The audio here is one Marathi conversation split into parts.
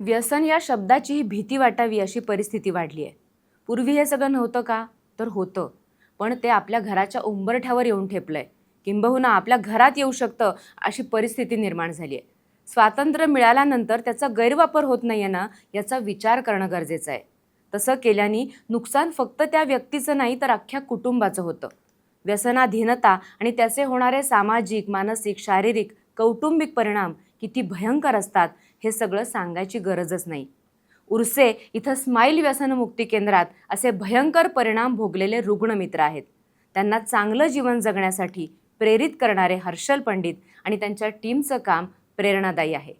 व्यसन या शब्दाची ही भीती वाटावी अशी परिस्थिती वाढली आहे. पूर्वी हे सगळं नव्हतं का? तर होतं. पण ते आपल्या घराच्या उंबरठ्यावर येऊन ठेपलंय. किंबहुना आपल्या घरात येऊ शकतं अशी परिस्थिती निर्माण झाली आहे. स्वातंत्र्य मिळाल्यानंतर त्याचा गैरवापर होत नाहीये ना, याचा विचार करणं गरजेचं आहे. तसं केल्याने नुकसान फक्त त्या व्यक्तीचं नाही तर अख्ख्या कुटुंबाचं होतं. व्यसनाधीनता आणि त्याचे होणारे सामाजिक, मानसिक, शारीरिक, कौटुंबिक परिणाम किती भयंकर असतात हे सगळं सांगायची गरजच नाही. उर्से इथं स्माईल व्यसनमुक्ती केंद्रात असे भयंकर परिणाम भोगलेले रुग्णमित्र आहेत. त्यांना चांगलं जीवन जगण्यासाठी प्रेरित करणारे हर्षल पंडित आणि त्यांच्या टीमचं काम प्रेरणादायी आहे.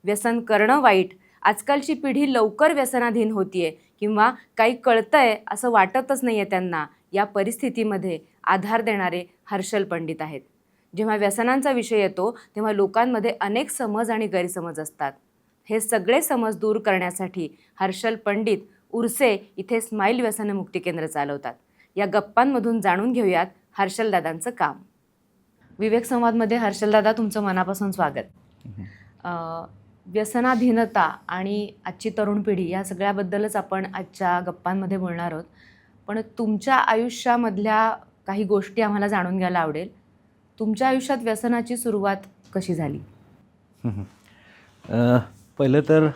व्यसन करणं वाईट, आजकालची पिढी लवकर व्यसनाधीन होतीये किंवा काही कळतंय असं वाटतच नाहीये त्यांना, या परिस्थितीमध्ये आधार देणारे हर्षल पंडित आहेत. जेव्हा व्यसनांचा विषय येतो तेव्हा लोकांमध्ये अनेक समज आणि गैरसमज असतात. हे सगळे समज दूर करण्यासाठी हर्षल पंडित उर्से इथे स्माईल व्यसनमुक्ती केंद्र चालवतात. या गप्पांमधून जाणून घेऊयात हर्षलदादांचं काम. विवेक संवादमध्ये हर्षलदादा, तुमचं मनापासून स्वागत. व्यसनाधीनता आणि आजची तरुण पिढी या सगळ्याबद्दलच आपण आजच्या गप्पांमध्ये बोलणार आहोत. पण तुमच्या आयुष्यामधल्या काही गोष्टी आम्हाला जाणून घ्यायला आवडेल. तुमच्या आयुष्यात व्यसनाची सुरुवात कशी झाली? पहिलं तर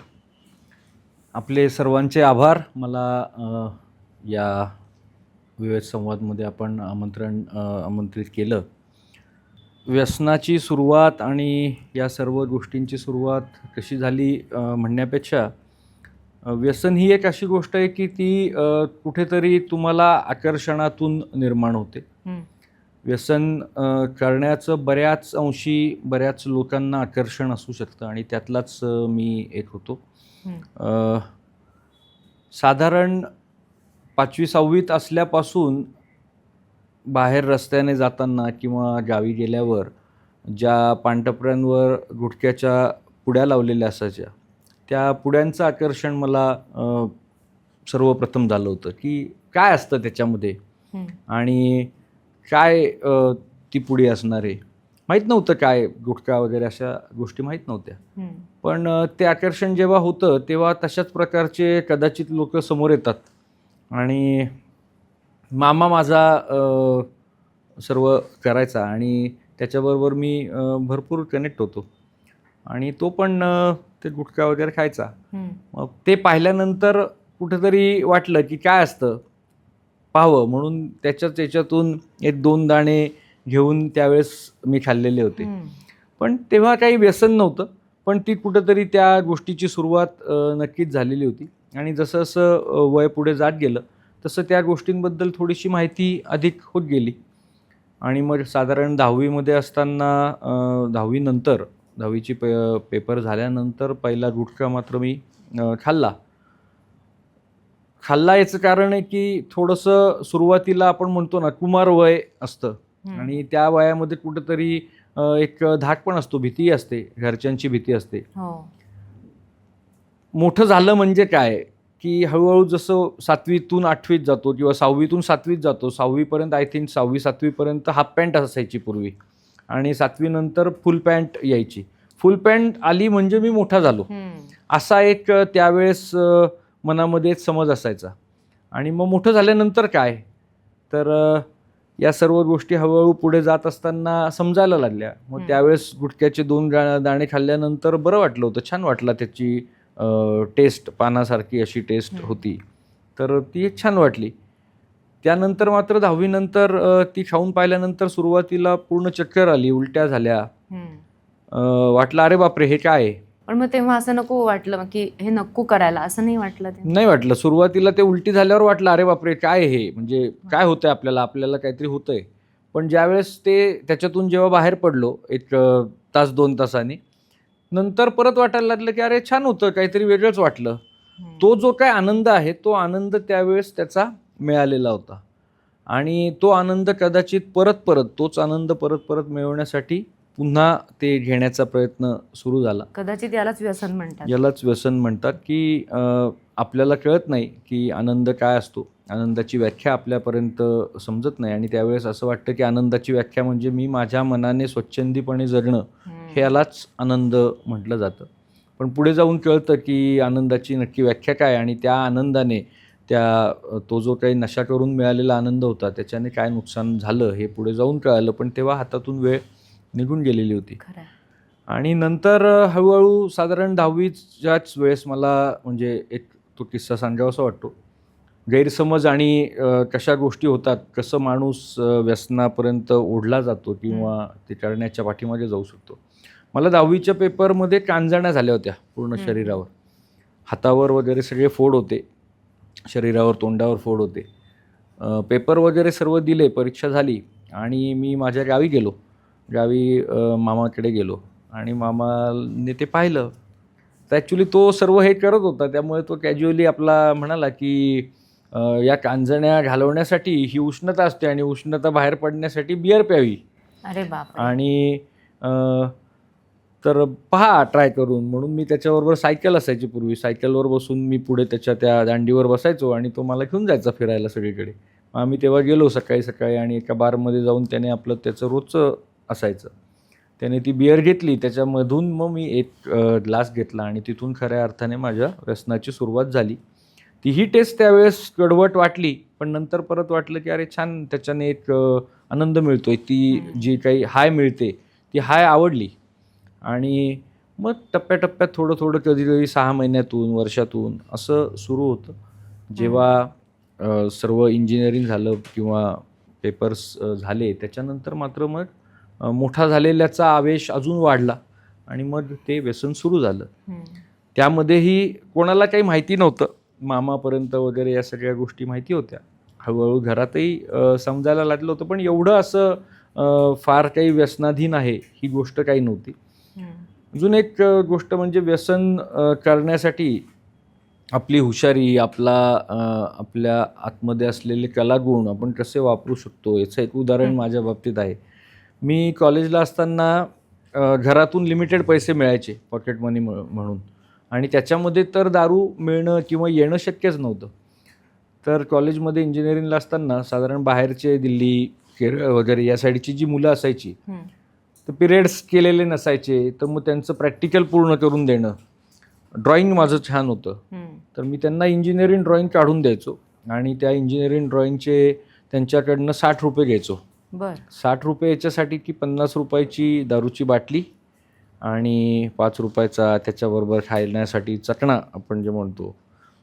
आपले सर्वांचे आभार. मला या विवेक संवादमध्ये आपण आमंत्रित केलं. व्यसनाची सुरुवात आणि या सर्व गोष्टींची सुरुवात कशी झाली म्हणण्यापेक्षा व्यसन ही एक अशी गोष्ट आहे की ती कुठेतरी तुम्हाला आकर्षणातून निर्माण होते. व्यसन करण्याचं बऱ्याच अंशी बऱ्याच लोकांना आकर्षण असू शकतं आणि त्यातलाच मी एक होतो. साधारण 5वी-6वीत असल्यापासून बाहेर रस्त्याने जाताना किंवा गावी गेल्यावर ज्या पानटपऱ्यांवर गुटख्याच्या पुड्या लावलेल्या असायच्या, त्या पुड्यांचं आकर्षण मला सर्वप्रथम झालं होतं की काय असतं त्याच्यामध्ये आणि काय ती पुडी असणार आहे. माहीत नव्हतं काय गुटखा वगैरे अशा गोष्टी माहीत नव्हत्या. पण ते आकर्षण जेव्हा होतं तेव्हा तशाच प्रकारचे कदाचित लोक समोर येतात आणि मामा माझा सर्व करायचा आणि त्याच्याबरोबर मी भरपूर कनेक्ट होतो आणि तो पण ते गुटखा वगैरे खायचा. मग ते पाहिल्यानंतर कुठेतरी वाटलं की काय असतं पाहावं, म्हणून त्याच्यातून 1-2 दाणे घेऊन त्यावेळेस मी खाल्लेले होते. पण तेव्हा काही व्यसन नव्हतं, पण ती कुठंतरी त्या गोष्टीची सुरुवात नक्कीच झालेली होती आणि जसं जसं वय पुढे जात गेलं तसं त्या गोष्टींबद्दल थोडीशी माहिती अधिक होत गेली आणि मग साधारण 10वीमध्ये असताना 10वीची पेपर झाल्यानंतर पहिला गुटखा मात्र मी खाल्ला. याचं कारण आहे की थोडंसं सुरुवातीला आपण म्हणतो ना कुमार वय असतं आणि त्या वयामध्ये कुठंतरी एक धाक पण असतो, भीती असते, घरच्यांची भीती असते. मोठं झालं म्हणजे काय की हळूहळू जसं 7वीतून 8वीत जातो किंवा 6वीतून 7वीत जातो, 6वीपर्यंत आय थिंक 6वी-7वीपर्यंत हाफ पॅन्ट असायची पूर्वी आणि 7वीनंतर फुल पॅन्ट यायची. फुल पॅन्ट आली म्हणजे मी मोठा झालो असा एक त्यावेळेस मनामध्ये समज असायचा. आणि मग मोठं झाल्यानंतर काय तर या सर्व गोष्टी हळूहळू पुढे जात असताना समजायला लागल्या. मग त्यावेळेस गुटख्याचे 2 दाणे खाल्ल्यानंतर बरं वाटलं होतं, छान वाटलं. त्याची टेस्ट पानासारखी अशी टेस्ट होती, तर ती एक छान वाटली. त्यानंतर मात्र 10वीनंतर ती खाऊन पाहिल्यानंतर सुरुवातीला पूर्ण चक्कर आली, उलट्या झाल्या. वाटलं अरे बापरे हे काय आहे. पण मग तेव्हा असं नको वाटलं की हे नको करायला, असं नाही वाटलं? नाही वाटलं. सुरुवातीला ते उलटी झाल्यावर वाटलं अरे बापरे काय हे, म्हणजे काय होतंय, आपल्याला काहीतरी होतंय. पण ज्यावेळेस त्याच्यातून जेव्हा बाहेर पडलो 1 तास 2 तासांनी, नंतर परत वाटायला लागलं की अरे छान होतं, काहीतरी वेगळंच वाटलं. तो जो काय आनंद आहे तो आनंद त्यावेळेस त्याचा मिळालेला होता आणि तो आनंद कदाचित तोच आनंद परत मिळवण्यासाठी पुन्हा ते घेण्याचा प्रयत्न सुरू झाला. कदाचित यालाच व्यसन म्हणतात की आपल्याला कळत नाही की आनंद काय असतो, आनंदाची व्याख्या आपल्यापर्यंत समजत नाही आणि त्यावेळेस असं वाटतं की आनंदाची व्याख्या म्हणजे मी माझ्या मनाने स्वच्छंदीपणे जगणं, ह्यालाच आनंद म्हटलं जातं. पण पुढे जाऊन कळतं की आनंदाची नक्की व्याख्या काय आणि त्या आनंदाने तो जो काही नशा करून मिळालेला आनंद होता त्याच्याने काय नुकसान झालं हे पुढे जाऊन कळालं. पण तेव्हा हातातून वेळ निघून गेलेली होती. खरं आहे. आणि नंतर हळूहळू साधारण 10वीच्याच वेळेस मला म्हणजे एक तो किस्सा सांगावासा वाटतो. गैरसमज आणि कशा गोष्टी होतात, कसं माणूस व्यसनापर्यंत ओढला जातो किंवा ते करण्याच्या पाठीमागे जाऊ शकतो. मला 10वीच्या पेपरमध्ये कांजण्या झाल्या होत्या पूर्ण शरीरावर. हातावर वगैरे सगळे फोड होते. शरीरावर, तोंडावर फोड होते. पेपर वगैरे सर्व दिले, परीक्षा झाली आणि मी माझ्या गावी गेलो. मामाकडे गेलो आणि मामाने ते पाहिलं. तर ॲक्च्युली तो सर्व हे करत होता. त्यामुळे तो कॅज्युअली आपला म्हणाला की या कांजण्या घालवण्यासाठी ही उष्णता असते आणि उष्णता बाहेर पडण्यासाठी बिअर प्यावी. अरे बापरे. आणि तर पहा ट्राय करून. म्हणून मी त्याच्याबरोबर सायकल असायची पूर्वी. सायकलवर बसून मी पुढे त्याच्या त्या दांडीवर बसायचो आणि तो मला घेऊन जायचा फिरायला सगळीकडे. मग आम्ही तेव्हा गेलो सकाळी आणि एका बारमध्ये जाऊन त्याने आपलं त्याचं रोजचं असायचं. त्याने ती बिअर घेतली. त्याच्यामधून मग मी एक ग्लास घेतला आणि तिथून खऱ्या अर्थाने माझ्या व्यसनाची सुरुवात झाली. तीही टेस्ट त्यावेळेस कडवट वाटली, पण नंतर परत वाटलं की अरे छान, त्याच्याने एक आनंद मिळतोय. ती जी काही हाय मिळते ती हाय आवडली. आणि मग टप्प्याटप्प्यात थोडं कधी 6 महिन्यातून, वर्षातून असं सुरू होतं. जेव्हा सर्व इंजिनिअरिंग झालं किंवा पेपर्स झाले त्याच्यानंतर मात्र मग मोठा झालेल्याचा आवेश अजून वाढला आणि मग ते व्यसन सुरू झालं. त्यामध्येही कोणाला काही माहिती नव्हतं. मामापर्यंत वगैरे या सगळ्या गोष्टी माहिती होत्या. हळूहळू घरातही समजायला लागलं होतं, पण एवढं असं फार काही व्यसनाधीन आहे ही गोष्ट काही नव्हती. अजून एक गोष्ट म्हणजे व्यसन करण्यासाठी आपली हुशारी, आपल्या आतमध्ये असलेले कलागुण आपण कसे वापरू शकतो याचं एक उदाहरण माझ्या बाबतीत आहे. मी कॉलेजला असताना घरातून लिमिटेड पैसे मिळायचे पॉकेट मनी म्हणून आणि त्याच्यामध्ये तर दारू मिळणं किंवा येणं शक्यच नव्हतं. तर कॉलेजमध्ये इंजिनिअरिंगला असताना साधारण बाहेरचे दिल्ली, केरळ वगैरे या साईडची जी मुलं असायची तर पिरियड्स केलेले नसायचे, तर मग त्यांचं प्रॅक्टिकल पूर्ण करून देणं. ड्रॉइंग माझं छान होतं, तर मी त्यांना इंजिनिअरिंग ड्रॉइंग काढून द्यायचो आणि त्या इंजिनिअरिंग ड्रॉइंगचे त्यांच्याकडनं 60 रुपये घ्यायचो. 60 रुपये याच्यासाठी की 50 रुपयाची दारूची बाटली आणि 5 रुपयाचा त्याच्याबरोबर खाण्यासाठी चटणा आपण जे म्हणतो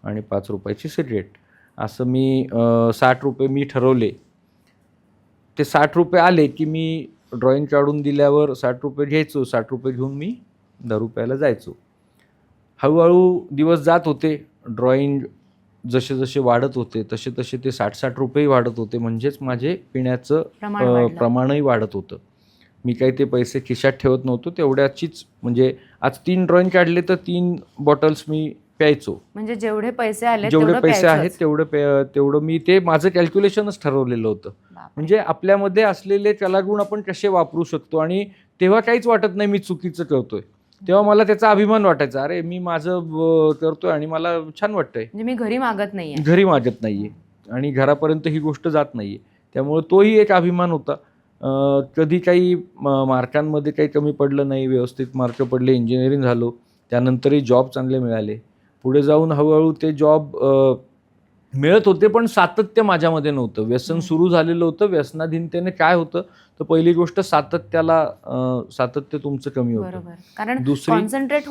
आणि 5 रुपयाची सिगरेट. असं मी 60 रुपये मी ठरवले. ते 60 रुपये आले की मी ड्रॉइंग काढून दिल्यावर 60 रुपये घ्यायचो. 60 रुपये घेऊन मी दारू प्यायला जायचो. हळूहळू दिवस जात होते. ड्रॉइंग जसे वाढत होते तसे ते 60 रुपयेही वाढत होते. म्हणजेच माझे पिण्याचं प्रमाणही वाढत होतं. मी काही ते पैसे खिशात ठेवत नव्हतो. तेवढ्याचीच म्हणजे आज 3 ड्रॉइंग काढले तर 3 बॉटल्स मी प्यायचो. म्हणजे जेवढे पैसे आहेत तेवढं मी ते माझं कॅल्क्युलेशनच ठरवलेलं होतं. म्हणजे आपल्यामध्ये असलेले कलागुण आपण कसे वापरू शकतो. आणि तेव्हा काहीच वाटत नाही मी चुकीचं करतोय. तेव्हा मला त्याचा अभिमान वाटायचा. अरे मी माझं करतोय आणि मला छान वाटतंय. म्हणजे मी घरी मागत नाहीये आणि घरापर्यंत ही गोष्ट जात नाहीये. त्यामुळे तोही एक अभिमान होता. कधी काही मार्कांमध्ये काही कमी पडलं नाही. व्यवस्थित मार्क पडले. इंजिनिअरिंग झालो. त्यानंतरही जॉब चांगले मिळाले. पुढे जाऊन हळूहळू ते जॉब मिळत होते, पण सातत्य माझ्यामध्ये नव्हतं. व्यसन सुरू झालेलं होतं. व्यसनाधीनतेने काय होतं तर पहिली गोष्ट सातत्य तुमचं कमी होतं. कारण दुसरी कॉन्सन्ट्रेट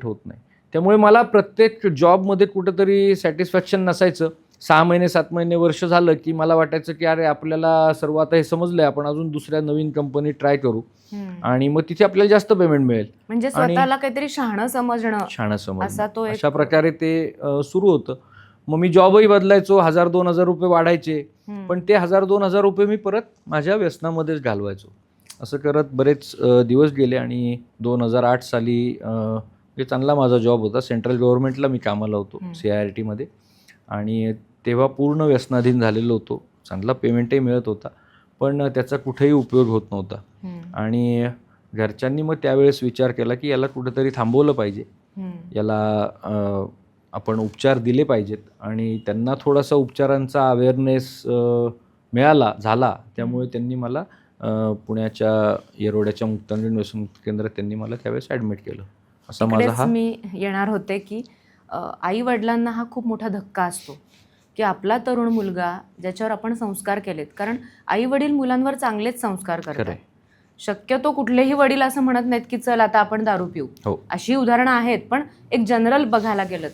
होत नाही. त्यामुळे मला प्रत्येक जॉबमध्ये कुठंतरी सॅटिस्फॅक्शन नसायचं. 6 महिने 7 महिने वर्ष झालं की मला वाटायचं की अरे आपल्याला सर्व आता हे समजलंय, आपण अजून दुसऱ्या नवीन कंपनीत ट्राय करू आणि मग तिथे आपल्याला जास्त पेमेंट मिळेल. म्हणजे स्वतःला काहीतरी शहाणं समजणं अशा प्रकारे ते सुरू होतं. मग मी जॉबही बदलायचो. 1000-2000 रुपये वाढायचे, पण ते 1000-2000 रुपये मी परत माझ्या व्यसनामध्येच घालवायचो. असं करत बरेच दिवस गेले आणि 2008 साली चांगला माझा जॉब होता. सेंट्रल गव्हर्नमेंटला मी कामाला होतो, CIRTमध्ये. आणि तेव्हा पूर्ण व्यसनाधीन झालेलो होतो. चांगला पेमेंटही मिळत होता, पण त्याचा कुठेही उपयोग होत नव्हता. आणि घरच्यांनी मग त्यावेळेस विचार केला की याला कुठेतरी थांबवलं पाहिजे, याला आपण उपचार दिले पाहिजेत. आणि त्यांना थोडासा उपचारांचा अवेअरनेस झाला. त्यामुळे त्यांनी मला पुण्याच्या येरोड्याच्या मुक्तांजन व्यसनमुक्ती केंद्रात त्यांनी मला त्यावेळेस ॲडमिट केलं. असा माझा तिकडेच हा मी येणार होते की आई वडिलांना हा खूप मोठा धक्का असतो की आपला तरुण मुलगा ज्याच्यावर आपण संस्कार केलेत, कारण आई वडील मुलांवर चांगलेच संस्कार करतात. खरंय. शक्यतो कुठलेही वडील असं म्हणत नाहीत की चल आता आपण दारू पिऊ. हो. अशी उदाहरणं आहेत, पण एक जनरल बघायला गेलं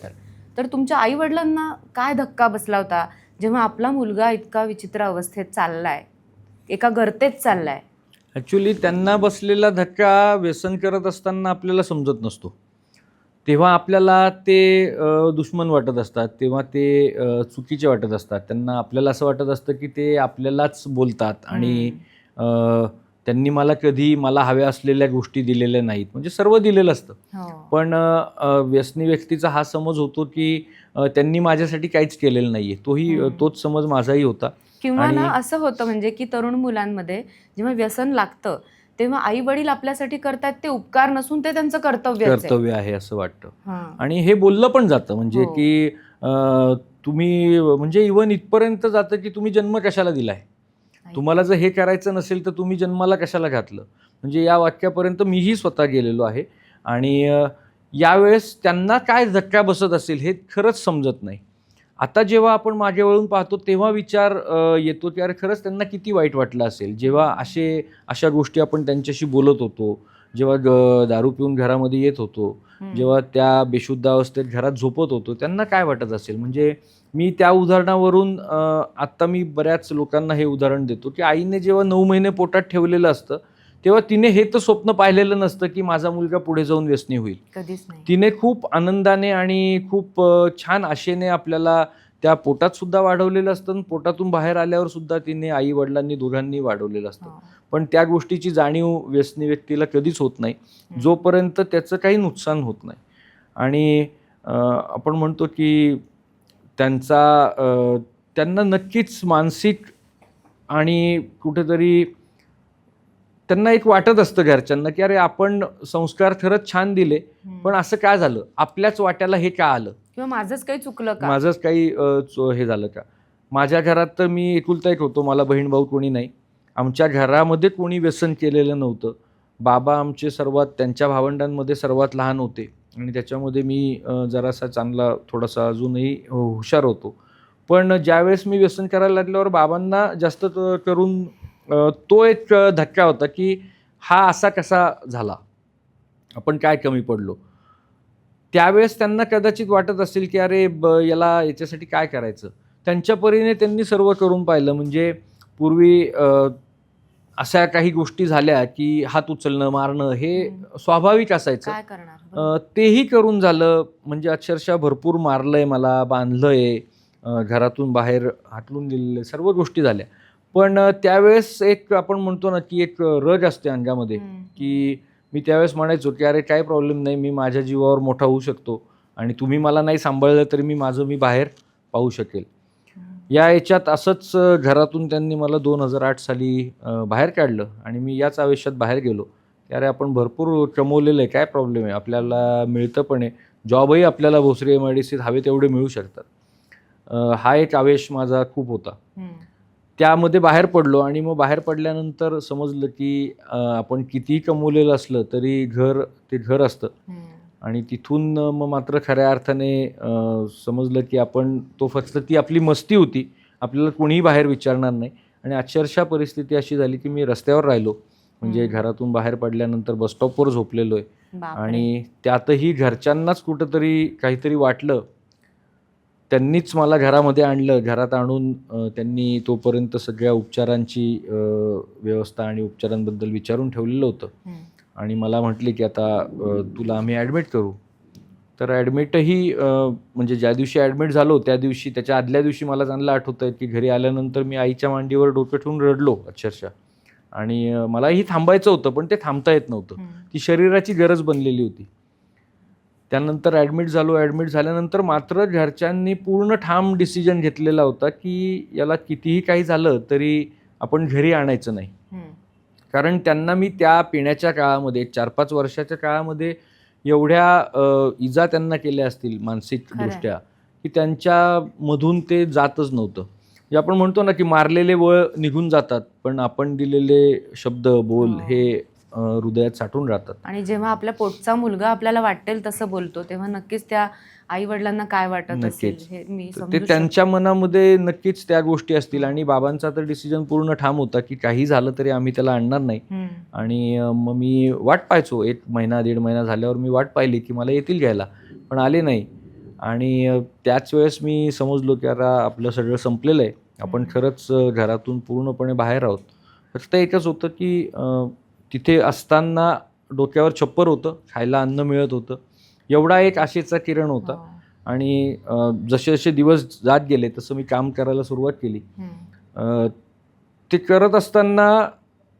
तर तुमच्या आई वडिलांना काय धक्का बसला होता जेव्हा आपला मुलगा इतका विचित्र अवस्थेत चाललाय, एका गर्तेत चाललाय? ॲक्च्युली त्यांना बसलेला धक्का व्यसन करत असताना आपल्याला समजत नसतो. तेव्हा आपल्याला ते दुश्मन वाटत असतात, तेव्हा ते चुकीचे वाटत असतात. त्यांना आपल्याला असं वाटत असतं की ते आपल्यालाच बोलतात आणि अ, त्यांनी मला कधी मला हव्या असलेल्या गोष्टी दिलेल्या नाहीत. म्हणजे सर्व दिलेलं असतं. हो. पण व्यसनी व्यक्तीचा हा समज होतो की त्यांनी माझ्यासाठी काहीच केलेलं नाही आहे. तोच समज माझाही होता. किंवा ना आणि असं होतं म्हणजे की तरुण मुलांमध्ये जेव्हा व्यसन लागतं तेव्हा आई वडील आपल्यासाठी करतात ते उपकार नसून ते त्यांचं कर्तव्यच आहे. कर्तव्य आहे असं वाटतं. हां. आणि हे बोललं पण जातं म्हणजे हो. की तुम्ही म्हणजे इव्हन इथपर्यंत जातं की तुम्ही जन्म कशाला दिलाय? तुम्हाला जर हे करायचं नसेल तर तुम्ही जन्माला कशाला घातलं? म्हणजे या वाक्यापर्यंत मीही स्वतः गेलेलो आहे. आणि यावेळेस त्यांना काय धक्का बसत असेल हे खरंच समजत नाही. आता जेव्हा आपण मागे वळून पाहतो तेव्हा विचार येतो की अरे खरंच त्यांना किती वाईट वाटलं असेल. जेव्हा अशा गोष्टी आपण त्यांच्याशी बोलत होतो, जेव्हा दारू पिऊन घरामध्ये येत होतो, जेव्हा त्या बेशुद्ध अवस्थेत घरात झोपत होतो, त्यांना काय वाटत असेल? म्हणजे मी त्या उदाहरणावरून आत्ता मी बऱ्याच लोकांना हे उदाहरण देतो की आईने जेव्हा 9 महिने पोटात ठेवलेलं असतं, तेव्हा तिने हे तर स्वप्न पाहिलेलं नसतं की माझा मुलगा पुढे जाऊन व्यसनी होईल. कधीच नाही. तिने खूप आनंदाने आणि खूप छान आशेने आपल्याला त्या पोटात सुद्धा वाढवलेलं असतं आणि पोटातून बाहेर आल्यावर सुद्धा तिने आई वडिलांनी दोघांनी वाढवलेलं असतं. हो. पण त्या गोष्टीची जाणीव व्यसनी व्यक्तीला कधीच होत नाही जोपर्यंत त्याचं काही नुकसान होत नाही. आणि आपण म्हणतो की त्यांना नक्कीच मानसिक आणि कुठेतरी त्यांना एक वाटत असतं घरच्यांना की अरे आपण संस्कार खरंच छान दिले, पण असं काय झालं? आपल्याच वाट्याला हे का आलं? किंवा माझंच काही चुकलं का? माझंच काही हे झालं का? माझ्या घरात तर मी एकुलता एक होतो. मला बहीण भाऊ कोणी नाही. आमच्या घरामध्ये कोणी व्यसन केलेलं नव्हतं. बाबा आमचे सर्वात त्यांच्या भावंडांमध्ये सर्वात लहान होते आणि त्याच्यामध्ये मी जरासा चांगला थोडासा अजूनही हुशार होतो. पण ज्यावेळेस मी व्यसन करायला लागल्यावर बाबांना जास्त करून तो एक धक्का होता की हा असा कसा झाला? आपण काय कमी पडलो? त्यावेळेस त्यांना कदाचित वाटत असेल की अरे याला याच्यासाठी काय करायचं? त्यांच्या परीने त्यांनी सर्व करून पाहिलं. म्हणजे पूर्वी अशा काही गोष्टी झाल्या की हात उचलणं, मारणं हे स्वाभाविक असायचं. काय करणार? तेही करून झालं. म्हणजे अक्षरशः भरपूर मारलंय मला, बांधलंय, घरातून बाहेर हाकलून दिलेलं, सर्व गोष्टी झाल्या. पण त्यावेळेस एक आपण म्हणतो ना की एक रग असते अंगामध्ये की मी त्यावेळेस म्हणायचो की अरे काही प्रॉब्लेम नाही, मी माझ्या जीवावर मोठा होऊ शकतो आणि तुम्ही मला नाही सांभाळलं तरी मी बाहेर पाहू शकेल. या याच्यात असंच घरातून त्यांनी मला 2008 साली बाहेर काढलं आणि मी याच आयुष्यात बाहेर गेलो की अरे आपण भरपूर कमवलेलं आहे, काय प्रॉब्लेम आहे, आपल्याला मिळतं पण आहे, जॉबही आपल्याला भोसरी MIDCत हवे तेवढे मिळू शकतात. हा एक आवेश माझा खूप होता. त्यामध्ये बाहेर पडलो आणि मग बाहेर पडल्यानंतर समजलं की आपण कितीही कमवलेलं असलं तरी ते घर असतं. आणि तिथून मग मात्र खऱ्या अर्थाने समजलं की फक्त ती आपली मस्ती होती, आपल्याला कोणीही बाहेर विचारणार नाही. आणि अक्षरशः परिस्थिती अशी झाली की मी रस्त्यावर राहिलो. म्हणजे घरातून बाहेर पडल्यानंतर बस स्टॉपवर झोपलेलो आहे आणि त्यातही घरच्यांनाच कुठंतरी काहीतरी वाटलं. त्यांनीच मला घरामध्ये आणलं. घरात आणून त्यांनी तोपर्यंत सगळ्या उपचारांची व्यवस्था आणि उपचारांबद्दल विचारून ठेवलेलं होतं. आणि मला म्हटले की आता तुला आम्ही ॲडमिट करू. तर ॲडमिटही म्हणजे ज्या दिवशी ॲडमिट झालो त्या दिवशी, त्याच्या आदल्या दिवशी मला चांगलं आठवतंय की घरी आल्यानंतर मी आईच्या मांडीवर डोकं ठेवून रडलो अक्षरशः. आणि मलाही थांबायचं होतं पण ते थांबता येत नव्हतं. ती शरीराची गरज बनलेली होती. त्यानंतर ॲडमिट झालो. ॲडमिट झाल्यानंतर मात्र घरच्यांनी पूर्ण ठाम डिसिजन घेतलेला होता की याला कितीही काही झालं तरी आपण घरी आणायचं नाही. कारण त्यांना मी त्या पिण्याच्या काळामध्ये 4-5 वर्षाच्या काळामध्ये एवढ्या इजा त्यांना केल्या असतील मानसिकदृष्ट्या की त्यांच्यामधून ते जातच नव्हतं. जे आपण म्हणतो ना की मारलेले वळ निघून जातात, पण आपण दिलेले शब्द, बोल हे हृदयात साठून राहतात. आणि जेव्हा आपल्या पोटचा मुलगा आपल्याला वाटेल तसं बोलतो तेव्हा नक्कीच त्या आई वडिलांना काय वाटत असेल नक्कीच. हे मी तर ते समजू शकते. त्यांच्या मनामध्ये नक्कीच त्या गोष्टी असतील आणि बाबांचा तर डिसिजन पूर्ण ठाम होता की काही झालं तरी आम्ही त्याला आणणार नाही. आणि मग मी वाट पाहायचो. 1 महिना 1.5 महिना झाल्यावर मी वाट पाहिली की मला येतील घ्यायला, पण आले नाही. आणि त्याच वेळेस मी समजलो की आता आपलं सगळं संपलेलं आहे. आपण खरंच घरातून पूर्णपणे बाहेर आहोत. फक्त एकच होतं की तिथे असताना डोक्यावर छप्पर होतं, खायला अन्न मिळत होतं. एवढा एक आशेचा किरण होता. हो. आणि जसे जसे दिवस जात गेले तसं मी काम करायला सुरुवात केली. ते करत असताना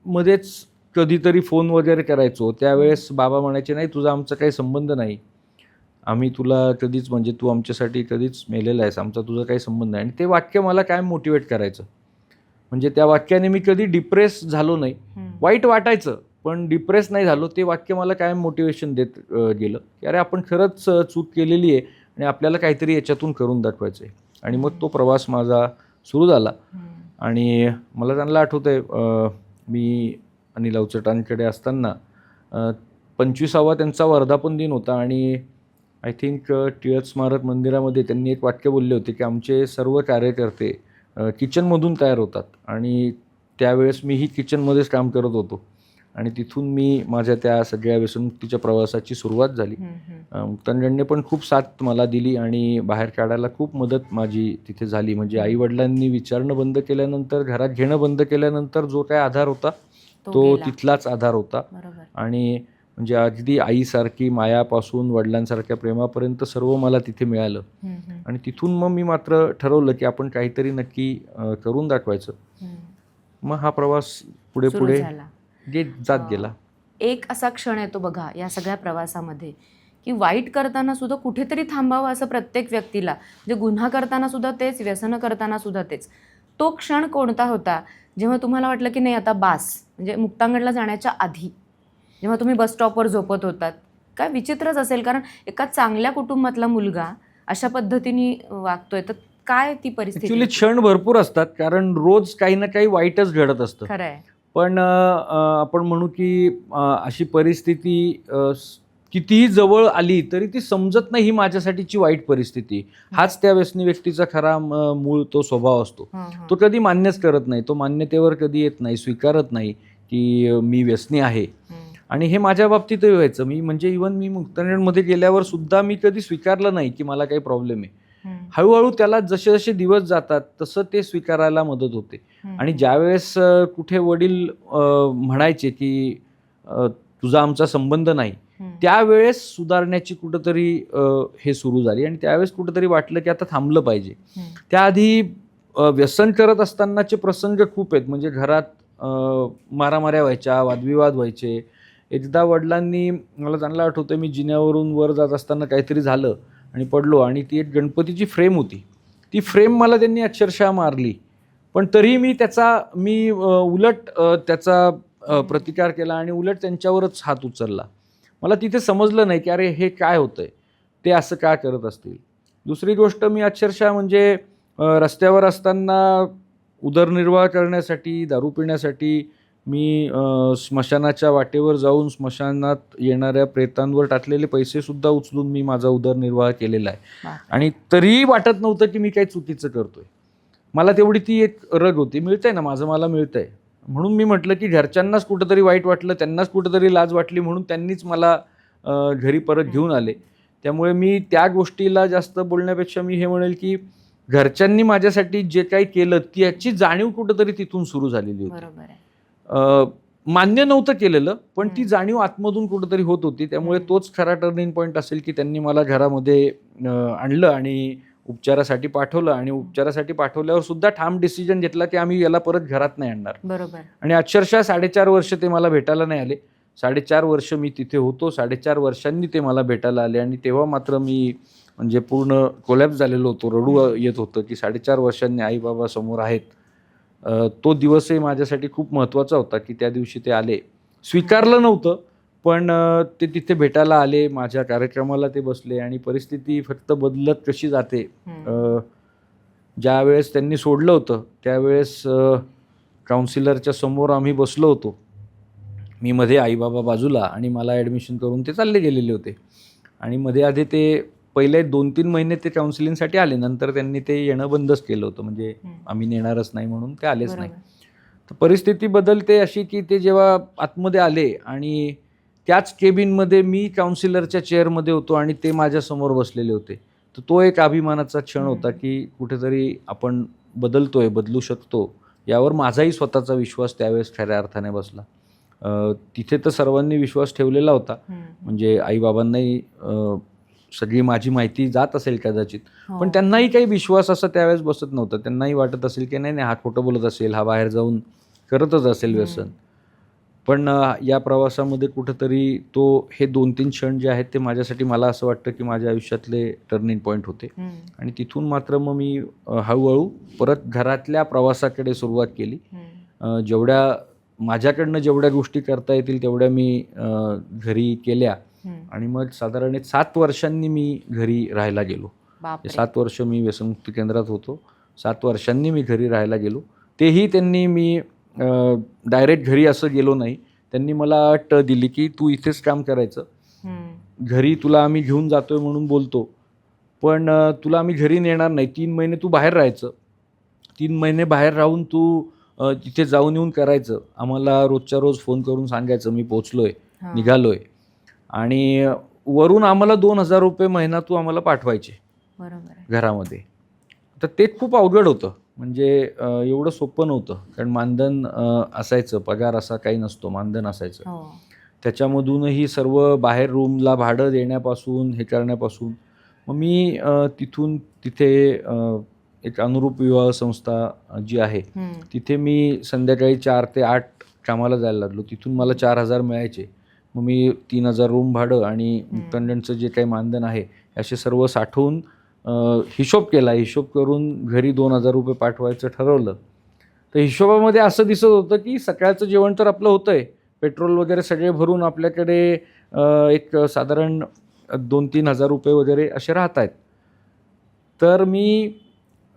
मध्येच कधीतरी फोन वगैरे करायचो. त्यावेळेस बाबा म्हणायचे, "नाही, तुझा आमचा काही संबंध नाही. आम्ही तुला कधीच म्हणजे तू आमच्यासाठी कधीच मेलेला आहेस. आमचा तुझा काही संबंध नाही." आणि ते वाक्य मला कायम मोटिवेट करायचं. म्हणजे त्या वाक्याने मी कधी डिप्रेस झालो नाही. वाईट वाटायचं, पण डिप्रेस नाही झालो. ते वाक्य मला कायम मोटिवेशन देत गेलं, की अरे आपण खरंच चूक केलेली आहे आणि आपल्याला काहीतरी याच्यातून करून दाखवायचं आहे. आणि मग तो प्रवास माझा सुरू झाला. आणि मला चांगलं आठवतंय, मी अनिल अवचटांकडे असताना 25वा त्यांचा वर्धापन दिन होता आणि आय थिंक टिळक स्मारक मंदिरामध्ये त्यांनी एक वाक्य बोलले होते की आमचे सर्व कार्यकर्ते किचनमधून तयार होतात. आणि त्यावेळेस मीही किचनमध्येच काम करत होतो आणि तिथून मी माझ्या त्या सगळ्या व्यसनमुक्तीच्या प्रवासाची सुरुवात झाली. मुक्तांजनने पण खूप साथ मला दिली आणि बाहेर काढायला खूप मदत माझी तिथे झाली. म्हणजे आईवडिलांनी विचारणं बंद केल्यानंतर, घरात घेणं बंद केल्यानंतर जो काय आधार होता तो गेला. तिथलाच आधार होता. बरोबर. आणि म्हणजे अगदी आईसारखी मायापासून वडिलांसारख्या प्रेमापर्यंत सर्व मला तिथे मिळालं. आणि तिथून मग मी मात्र ठरवलं की आपण काहीतरी नक्की करून दाखवायचं. मग हा प्रवास पुढे सुरू पुढे झाला. जात गेला. एक असा क्षण येतो बघा या सगळ्या प्रवासामध्ये की वाईट करताना सुद्धा कुठेतरी थांबावं असं प्रत्येक व्यक्तीला, म्हणजे गुन्हा करताना सुद्धा तेच, व्यसनं करताना सुद्धा तेच. तो क्षण कोणता होता जेव्हा तुम्हाला वाटलं की नाही आता बास, म्हणजे मुक्तांगणला जाण्याच्या आधी जेव्हा तुम्ही बस स्टॉपवर झोपत होतात? काय विचित्रच असेल, कारण एका चांगल्या कुटुंबातला मुलगा अशा पद्धतीने वागतोय, तर काय ती परिस्थिती ॲक्च्युली होती? क्षण भरपूर असतात, कारण रोज काही ना काही वाईटच घडत असतं. खरं आहे. पण आपण म्हणू की अशी परिस्थिती कितीही जवळ आली तरी ती समजत नाही ही माझ्यासाठीची वाईट परिस्थिती. हाच त्या व्यसनी व्यक्तीचा खरा मूळ तो स्वभाव असतो. तो कधी मान्यच करत नाही, तो मान्यतेवर कधी येत नाही, स्वीकारत नाही की मी व्यसनी आहे. आणि हे माझ्या बाबतीतही व्हायचं. मी म्हणजे इव्हन मी मुक्तांगणमध्ये गेल्यावर सुद्धा मी कधी स्वीकारलं नाही की मला काही प्रॉब्लेम आहे. हळूहळू त्याला जसे जसे दिवस जातात तसं ते स्वीकारायला मदत होते. आणि ज्यावेळेस कुठे वडील म्हणायचे की तुझा आमचा संबंध नाही, त्यावेळेस सुधारण्याची कुठंतरी हे सुरू झाली. आणि त्यावेळेस कुठंतरी वाटलं की आता थांबलं पाहिजे. त्याआधी व्यसन करत असतानाचे प्रसंग खूप आहेत. म्हणजे घरात मारामाऱ्या व्हायच्या, वादविवाद व्हायचे. एकदा वडिलांनी, मला चांगलं आठवतं, मी जिन्यावरून वर जात असताना काहीतरी झालं आणि पडलो आणि ती एक गणपतीची फ्रेम होती. ती फ्रेम मला त्यांनी अक्षरशः मारली. पण तरीही मी उलट त्याचा प्रतिकार केला आणि उलट त्यांच्यावरच हात उचलला. मला तिथे समजलं नाही की अरे हे काय होतंय, ते असं का करत असतील. दुसरी गोष्ट, मी अक्षरशः म्हणजे रस्त्यावर असताना उदरनिर्वाह करण्यासाठी, दारू पिण्यासाठी मी स्मशानाच्या वाटेवर जाऊन स्मशानात येणाऱ्या प्रेतांवर टाकलेले पैसेसुद्धा उचलून मी माझा उदरनिर्वाह केलेला आहे. आणि तरीही वाटत नव्हतं की मी काही चुकीचं करतोय. मला तेवढी ती एक रग होती, मिळतंय ना माझं, मला मिळतंय. म्हणून मी म्हटलं की घरच्यांनाच कुठंतरी वाईट वाटलं, त्यांनाच कुठंतरी लाज वाटली, म्हणून त्यांनीच मला घरी परत घेऊन आले. त्यामुळे मी त्या गोष्टीला जास्त बोलण्यापेक्षा मी हे म्हणेल की घरच्यांनी माझ्यासाठी जे काही केलं त्याची जाणीव कुठंतरी तिथून सुरू झालेली होती. बरोबर आहे. मान्य नव्हतं केलेलं, पण ती जाणीव आतमधून कुठंतरी होत होती. त्यामुळे तोच खरा टर्निंग पॉईंट असेल की त्यांनी मला घरामध्ये आणलं आणि उपचारासाठी पाठवलं. आणि उपचारासाठी पाठवल्यावर सुद्धा ठाम डिसिजन घेतला की आम्ही याला परत घरात नाही आणणार. बरोबर. आणि अक्षरशः 4.5 वर्ष ते मला भेटायला नाही आले. 4.5 वर्ष मी तिथे होतो. 4.5 वर्षांनी ते मला भेटायला आले. आणि तेव्हा मात्र मी म्हणजे पूर्ण कोलॅप्स झालेलो होतो. रडू येत होतं की 4.5 वर्षांनी आई बाबा समोर आहेत. तो दिवसही माझ्यासाठी खूप महत्त्वाचा होता की त्या दिवशी ते आले. स्वीकारलं नव्हतं, पण ते तिथे भेटायला आले, माझ्या कार्यक्रमाला ते बसले. आणि परिस्थिती फक्त बदलत कशी जाते. ज्यावेळेस त्यांनी सोडलं होतं त्यावेळेस काउन्सिलरच्या समोर आम्ही बसलो होतो. मी मध्ये आई बाबा बाजूला आणि मला ॲडमिशन करून ते चालले गेलेले होते. आणि मध्ये आधी ते पहिले 2-3 महिने ते काउन्सिलिंगसाठी आले. नंतर त्यांनी ते येणं बंदच केलं होतं. म्हणजे आम्ही नेणारच नाही म्हणून ते आलेच नाही. तर परिस्थिती बदलते अशी की ते जेव्हा आतमध्ये आले आणि त्याच केबिनमध्ये मी काउन्सिलरच्या चेअरमध्ये होतो आणि ते माझ्यासमोर बसलेले होते. तर तो एक अभिमानाचा क्षण होता की कुठेतरी आपण बदलतोय, बदलू शकतो, यावर माझाही स्वतःचा विश्वास त्यावेळेस खऱ्या अर्थाने बसला. तिथे तर सर्वांनी विश्वास ठेवलेला होता. म्हणजे आईबाबांनाही सगळी माझी माहिती जात असेल कदाचित, पण त्यांनाही काही विश्वास असा त्यावेळेस बसत नव्हता. त्यांनाही वाटत असेल की नाही हा खोटं बोलत असेल, हा बाहेर जाऊन करतच असेल व्यसन. पण या प्रवासामध्ये कुठंतरी हे 2-3 क्षण जे आहेत ते माझ्यासाठी, मला असं वाटतं की माझ्या आयुष्यातले टर्निंग पॉईंट होते. आणि तिथून मात्र मग मी हळूहळू परत घरातल्या प्रवासाकडे सुरुवात केली. माझ्याकडनं जेवढ्या गोष्टी करता येतील तेवढ्या मी घरी केल्या. आणि मग साधारण 7 वर्षांनी मी घरी राहायला गेलो. 7 वर्ष मी व्यसनमुक्ती केंद्रात होतो. 7 वर्षांनी मी घरी राहायला गेलो. तेही त्यांनी, मी डायरेक्ट घरी असं गेलो नाही. त्यांनी मला अट दिली की तू इथेच काम करायचं, घरी तुला आम्ही घेऊन जातोय म्हणून बोलतो, पण तुला आम्ही घरी नेणार नाही. 3 महिने तू बाहेर राहायचं. 3 महिने बाहेर राहून तू तिथे जाऊन येऊन करायचं. आम्हाला रोजच्या रोज फोन करून सांगायचं मी पोचलोय, निघालोय. आणि वरून आम्हाला 2,000 रुपये महिना तू आम्हाला पाठवायचे घरामध्ये. तर ते खूप अवघड होतं. म्हणजे एवढं सोपं नव्हतं. कारण मानधन असायचं, पगार असा काही नसतो, मानधन असायचं. त्याच्यामधूनही सर्व बाहेर रूमला भाडं देण्यापासून हे करण्यापासून मग मी तिथून तिथे एक अनुरूप विवाह संस्था जी आहे तिथे मी संध्याकाळी 4 ते 8 कामाला जायला लागलो. तिथून मला 4,000 मिळायचे. मग मी 3,000 रूम भाडं आणि मुक्तांजनचं जे काही मानधन आहे असे सर्व साठवून हिशोब केला. हिशोब करून घरी 2,000 रुपये पाठवायचं ठरवलं. तर हिशोबामध्ये असं दिसत होतं की सकाळचं जेवण तर आपलं होतं आहे, पेट्रोल वगैरे सगळे भरून आपल्याकडे एक साधारण 2-3 हजार रुपये वगैरे असे राहत आहेत. तर मी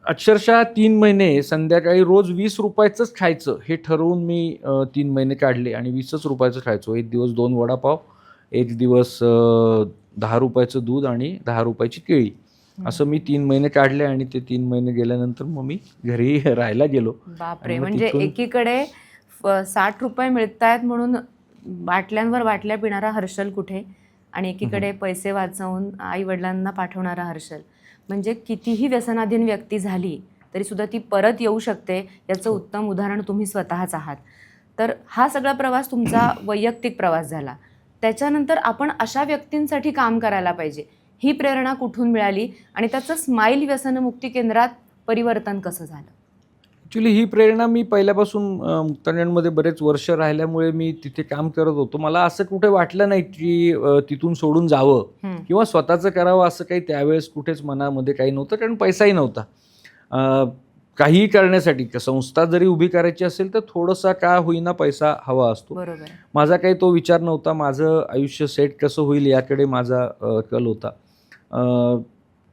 अक्षरशः 3 महिने संध्याकाळी रोज 20 रुपयाचंच खायचं हे ठरवून मी 3 महिने काढले आणि 20च रुपयाचं खायचो. एक दिवस 2 वडापाव, एक दिवस 10 रुपयाचं दूध आणि 10 रुपयाची केळी, असं मी 3 महिने काढले. आणि ते 3 महिने गेल्यानंतर मग मी घरी राहायला गेलो. बापरे, म्हणजे एकीकडे 60 रुपये मिळतायत म्हणून बाटल्यांवर बाटल्या पिणारा हर्षल कुठे, आणि एकीकडे पैसे वाचवून आई वडिलांना पाठवणारा हर्षल. म्हणजे कितीही व्यसनाधीन व्यक्ती झाली तरी सुद्धा ती परत येऊ शकते, याचं उत्तम उदाहरण तुम्ही स्वतःच आहात. तर हा सगळा प्रवास तुमचा वैयक्तिक प्रवास झाला. त्याच्यानंतर आपण अशा व्यक्तींसाठी काम करायला पाहिजे, ही प्रेरणा कुठून मिळाली आणि त्याचं स्माईल व्यसनमुक्ती केंद्रात परिवर्तन कसं झालं? ॲक्च्युली ही प्रेरणा मी पहिल्यापासून मुक्तांगणमध्ये बरेच वर्ष राहिल्यामुळे मी तिथे काम करत होतो. मला असं कुठे वाटलं नाही की तिथून सोडून जावं किंवा स्वतःचं करावं, असं काही त्यावेळेस कुठेच मनामध्ये काही नव्हतं. कारण पैसाही नव्हता. काहीही करण्यासाठी संस्था जरी उभी करायची असेल तर थोडासा का होईना पैसा हवा असतो. माझा काही तो विचार नव्हता. माझं आयुष्य सेट कसं होईल याकडे माझा कल होता.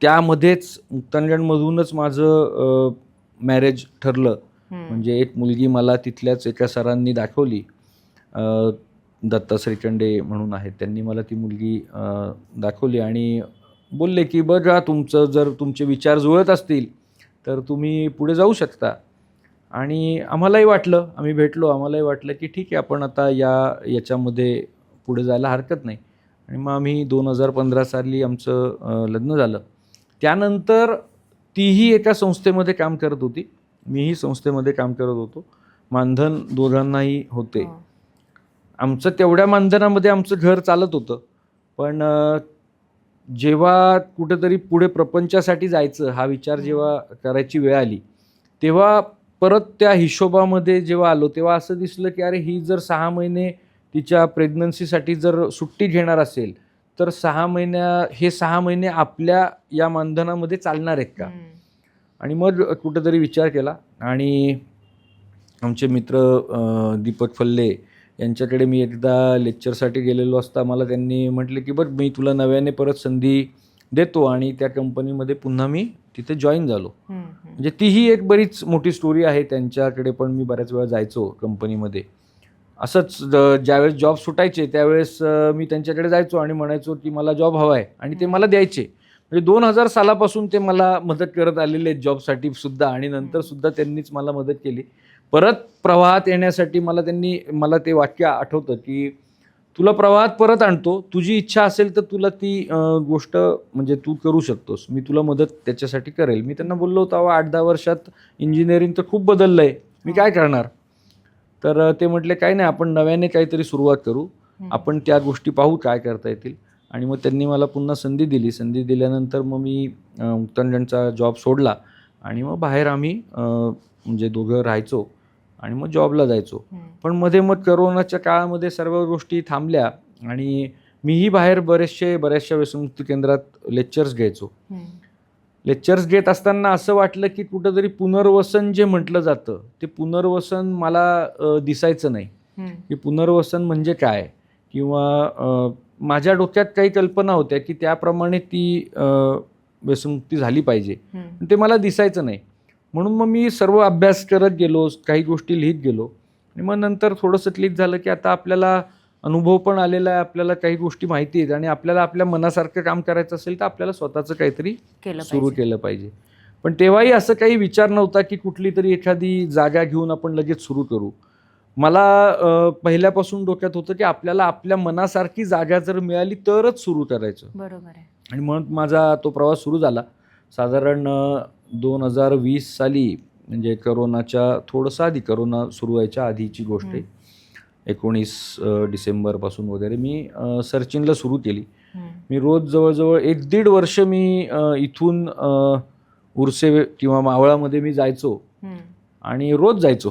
त्यामध्येच मुक्तांगणमधूनच माझं मॅरेज ठरलं. म्हणजे एक मुलगी मला तिथल्याच एका सरांनी दाखवली, दत्ता श्रीखंडे म्हणून आहेत, त्यांनी मला ती मुलगी दाखवली आणि बोलले की बघा, जर तुमचे विचार जुळत असतील तर तुम्ही पुढे जाऊ शकता. आणि आम्हालाही वाटलं, आम्ही भेटलो, आम्हालाही वाटलं की ठीक आहे, आपण आता याच्यामध्ये पुढे जायला हरकत नाही. आणि मग आम्ही 2015 साली आमचं लग्न झालं. त्यानंतर तीही एका संस्थेमध्ये काम करत होती, मीही संस्थेमध्ये काम करत होतो. मानधन दोघांनाही होते. आमचं तेवढ्या मानधनामध्ये आमचं घर चालत होतं. पण जेव्हा कुठेतरी पुढे प्रपंचासाठी जायचं हा विचार जेव्हा करायची वेळ आली, तेव्हा परत त्या हिशोबामध्ये जेव्हा आलो तेव्हा असं दिसलं की अरे, ही जर 6 महिने तिच्या प्रेग्नन्सीसाठी जर सुट्टी घेणार असेल तर 6 महिने आपल्या या मानधनामध्ये चालणार आहेत का? आणि मग कुठेतरी विचार केला आणि आमचे मित्र दीपक फल्ले यांच्याकडे मी एकदा लेक्चरसाठी गेलेलो असता मला त्यांनी म्हटले की बघ, मी तुला नव्याने परत संधी देतो. आणि त्या कंपनीमध्ये पुन्हा मी तिथे जॉईन झालो. म्हणजे तीही एक बरीच मोठी स्टोरी आहे. त्यांच्याकडे पण मी बऱ्याच वेळा जायचो कंपनीमध्ये. असंच ज्यावेळेस जॉब सुटायचे त्यावेळेस मी त्यांच्याकडे जायचो आणि म्हणायचो की मला जॉब हवा आहे आणि ते मला द्यायचे. म्हणजे 2000 सालापासून ते मला मदत करत आलेले आहेत जॉबसाठी सुद्धा आणि नंतर सुद्धा त्यांनीच मला मदत केली. परत प्रवाहात येण्यासाठी मला ते वाक्य आठवतं की तुला प्रवाहात परत आणतो, तुझी इच्छा असेल तर तुला ती गोष्ट म्हणजे तू करू शकतोस, मी तुला मदत त्याच्यासाठी करेल. मी त्यांना बोललो होतो, 8-10 वर्षात इंजिनिअरिंग तर खूप बदललं आहे, मी काय करणार? तर ते म्हटले काही नाही, आपण नव्याने काहीतरी सुरुवात करू, आपण त्या गोष्टी पाहू काय करता येतील. आणि मग त्यांनी मला पुन्हा संधी दिली. संधी दिल्यानंतर मग मी मुक्तांजणचा जॉब सोडला आणि मग बाहेर आम्ही म्हणजे दोघं राहायचो आणि मग जॉबला जायचो. पण मध्ये मग करोनाच्या काळामध्ये सर्व गोष्टी थांबल्या आणि मीही बाहेर बऱ्याचशा व्यसनमुक्ती केंद्रात लेक्चर्स घ्यायचो. लेक्चर्स घेत असताना असं वाटलं की कुठंतरी पुनर्वसन जे म्हटलं जातं ते पुनर्वसन मला दिसायचं नाही की पुनर्वसन म्हणजे काय, किंवा माझ्या डोक्यात काही कल्पना होत्या की त्याप्रमाणे ती व्यसनमुक्ती झाली पाहिजे, ते मला दिसायचं नाही. म्हणून मग मी सर्व अभ्यास करत गेलो, काही गोष्टी लिहित गेलो आणि मग नंतर थोडंसं क्लिक झालं की आता आपल्याला अनुभव पण आलेला आहे, आपल्याला काही गोष्टी माहिती आहेत आणि आपल्याला आपल्या मनासारखं काम करायचं असेल तर आपल्याला स्वतःचं काहीतरी सुरू केलं पाहिजे. पण तेव्हाही असं काही विचार नव्हता की कुठली तरी एखादी जागा घेऊन आपण लगेच सुरू करू. मला पहिल्यापासून डोक्यात होतं की आपल्याला आपल्या मनासारखी जागा जर मिळाली तरच सुरू करायचं. बरोबर आहे. आणि म्हणून माझा तो प्रवास सुरू झाला. साधारण 2020 साली, म्हणजे करोनाच्या थोडंसं आधी, करोना सुरू व्हायच्या आधीची गोष्ट आहे. 19 डिसेंबरपासून वगैरे मी सर्चिंगला सुरू केली. मी रोज जवळजवळ 1-1.5 वर्ष मी इथून उर्से किंवा मावळामध्ये मी जायचो आणि रोज जायचो.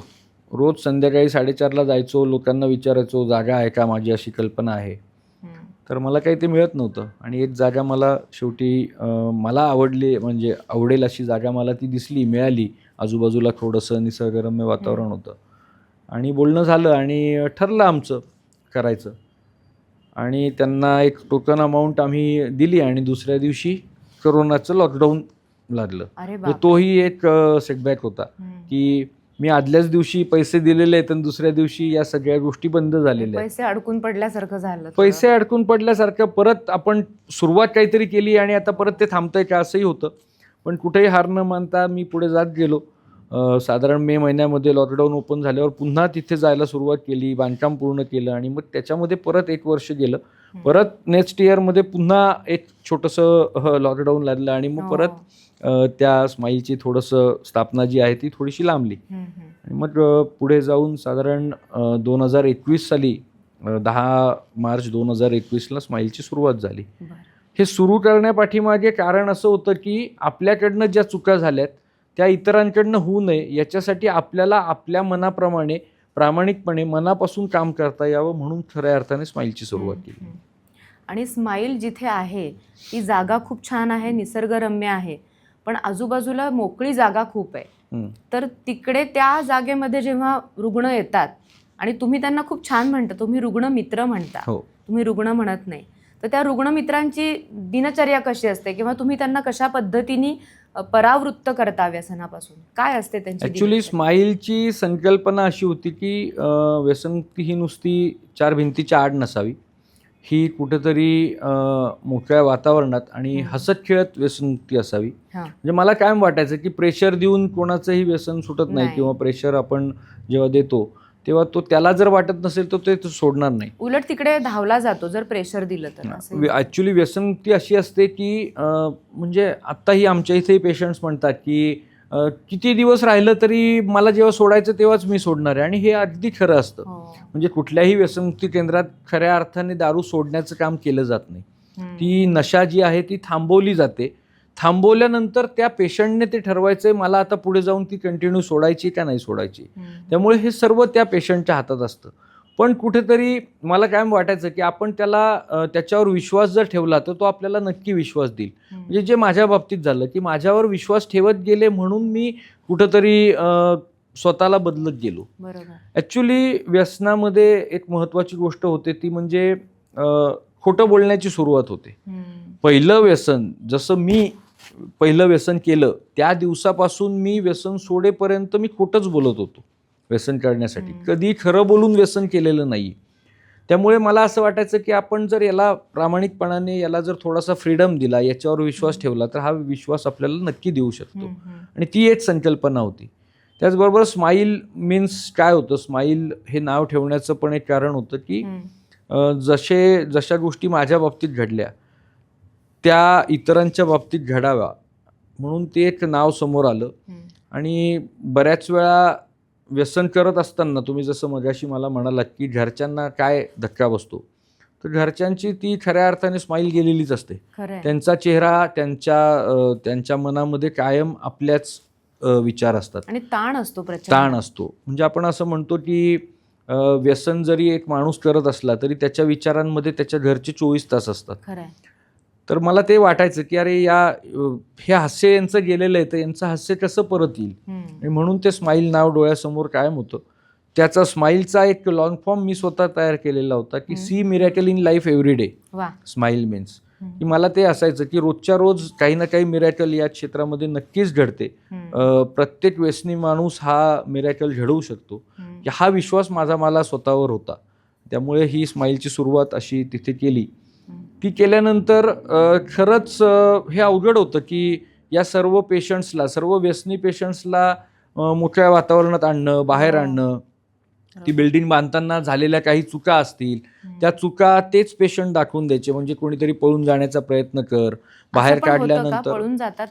रोज संध्याकाळी 4:30ला जायचो, लोकांना विचारायचो जागा आहे का, माझी अशी कल्पना आहे. तर मला काही ते मिळत नव्हतं आणि एक जागा मला शेवटी मला आवडली, म्हणजे आवडेल अशी जागा मला ती दिसली, मिळाली. आजूबाजूला थोडंसं निसर्गरम्य वातावरण होतं आणि बोलणं झालं आणि ठरलं आमचं करायचं. आणि त्यांना एक टोकन अमाऊंट आम्ही दिली आणि दुसऱ्या दिवशी करोनाचं लॉकडाऊन लागलं. तोही एक सेटबॅक होता की मी आदल्याच दिवशी पैसे दिलेले आहेत आणि दुसऱ्या दिवशी या सगळ्या गोष्टी बंद झालेल्या आहेत. पैसे अडकून पडल्यासारखं झालं. पैसे अडकून पडल्यासारखं, परत आपण सुरुवात काहीतरी केली आणि आता परत ते थांबतंय का असंही होतं. पण कुठेही हार न मानता मी पुढे जात गेलो. साधारण मे महिन्यामध्ये लॉकडाऊन ओपन झाल्यावर पुन्हा तिथे जायला सुरुवात केली, बांधकाम पूर्ण केलं आणि मग त्याच्यामध्ये परत 1 वर्ष गेलं. परत नेक्स्ट इयरमध्ये पुन्हा एक छोटंसं लॉकडाऊन लागलं आणि मग परत त्या स्माईलची थोडंसं स्थापना जी आहे ती थोडीशी लांबली. आणि मग पुढे जाऊन साधारण 2021 साली 10 मार्च 2021ला स्माईलची सुरुवात झाली. हे सुरू करण्यापाठीमागे कारण असं होतं की आपल्याकडनं ज्या चुका झाल्यात त्या इतरांकडनं होऊ नये याच्यासाठी आपल्याला आपल्या मनाप्रमाणे प्रामाणिकपणे मनापासून काम करता यावं, म्हणून खऱ्या अर्थाने स्माईलची सुरुवात केली. आणि स्माईल जिथे आहे ती जागा खूप छान आहे, निसर्गरम्य आहे, पण आजूबाजूला मोकळी जागा खूप आहे. तर तिकडे त्या जागेमध्ये जेव्हा रुग्ण येतात आणि तुम्ही त्यांना खूप छान म्हणता, तुम्ही रुग्ण मित्र म्हणता, तुम्ही रुग्ण म्हणत नाही, तर त्या रुग्ण मित्रांची दिनचर्या कशी असते किंवा तुम्ही त्यांना कशा पद्धतीने परावृत्त करता व्यसनापासून, काय असते त्यांची? ॲक्च्युली स्माईलची संकल्पना अशी होती की व्यसनमुक्ती ही नुसती 4 भिंतीच्या आड नसावी, ही कुठेतरी मोकळ्या वातावरणात आणि हसत खेळत व्यसनमुक्ती असावी. म्हणजे मला कायम वाटायचं की प्रेशर देऊन कोणाचंही व्यसन सुटत नाही, किंवा प्रेशर आपण जेव्हा देतो तेव्हा तो त्याला जर वाटत नसेल तर ते सोडणार नाही, उलट तिकडे धावला जातो जर प्रेशर दिलं तर. ॲक्च्युली व्यसनमुक्ती अशी असते की म्हणजे आत्ताही आमच्या इथेही पेशंट्स म्हणतात की किती दिवस राहिलं तरी मला जेव्हा सोडायचं तेव्हाच मी सोडणार आहे, आणि हे अगदी खरं असतं. म्हणजे कुठल्याही व्यसनमुक्ती केंद्रात खऱ्या अर्थाने दारू सोडण्याचं काम केलं जात नाही. ती नशा जी आहे ती थांबवली जाते. थांबवल्यानंतर त्या पेशंटने ते ठरवायचंय मला आता पुढे जाऊन ती कंटिन्यू सोडायची का नाही सोडायची. त्यामुळे हे सर्व त्या पेशंटच्या हातात असतं. पण कुठेतरी मला कायम वाटायचं की आपण त्याला त्याच्यावर विश्वास जर ठेवला तर तो आपल्याला नक्की विश्वास देईल. म्हणजे जे माझ्या बाबतीत झालं की माझ्यावर विश्वास ठेवत गेले म्हणून मी कुठेतरी स्वतःला बदलत गेलो. ॲक्च्युली व्यसनामध्ये एक महत्त्वाची गोष्ट होते ती म्हणजे खोटं बोलण्याची सुरुवात होते. पहिलं व्यसन, जसं मी पहिलं व्यसन केलं त्या दिवसापासून मी व्यसन सोडेपर्यंत मी खोटंच बोलत होतो. व्यसन करण्यासाठी. कधी खरं बोलून व्यसन केलेलं नाही. त्यामुळे मला असं वाटायचं की आपण जर याला प्रामाणिकपणाने याला जर थोडासा फ्रीडम दिला, याच्यावर विश्वास ठेवला, तर हा विश्वास आपल्याला नक्की देऊ शकतो. आणि ती एक संकल्पना होती. त्याचबरोबर स्माईल मीन्स काय होतं, स्माईल हे नाव ठेवण्याचं पण एक कारण होतं की जशा गोष्टी माझ्या बाबतीत घडल्या त्या इतरांच्या बाबतीत घडाव्या म्हणून ते एक नाव समोर आलं. आणि बऱ्याच वेळा व्यसन करत असताना तुम्ही जसं मगाशी मला म्हणालात की घरच्यांना काय धक्का बसतो, तर घरच्यांची ती खऱ्या अर्थाने स्माईल गेलेलीच असते. त्यांचा चेहरा त्यांच्या मनामध्ये कायम आपल्याच विचार असतात आणि ताण असतो, ताण असतो. म्हणजे आपण असं म्हणतो की व्यसन जरी एक माणूस करत असला तरी त्याच्या विचारांमध्ये त्याच्या घरचे 24 तास असतात. तर मला ते वाटायचं की अरे हे हास्य यांचं गेलेलं आहे, तर यांचं हास्य कसं परत येईल. आणि म्हणून ते स्माईल नाव डोळ्यासमोर कायम होतं. त्याचा स्माईलचा एक लॉंग फॉर्म मी स्वतः तयार केलेला होता की see miracle in life every day. Smile means की मला ते असायचं की रोजच्या रोज काही ना काही मिरॅकल या क्षेत्रामध्ये नक्कीच घडते. प्रत्येक व्यसनी माणूस हा मिरॅकल घडवू शकतो, हा विश्वास मला स्वतःवर होता. त्यामुळे ही स्माईलची सुरुवात अशी तिथे केली. ती केल्यानंतर खरंच हे अवघड होतं की या सर्व पेशंट्सला, सर्व व्यसनी पेशंट्सला मोठ्या वातावरणात आणणं, बाहेर आणणं. ती बिल्डिंग बांधताना झालेल्या काही चुका असतील, त्या चुका तेच पेशंट दाखवून द्यायचे. म्हणजे कोणीतरी पळून जाण्याचा प्रयत्न कर, बाहेर काढल्यानंतर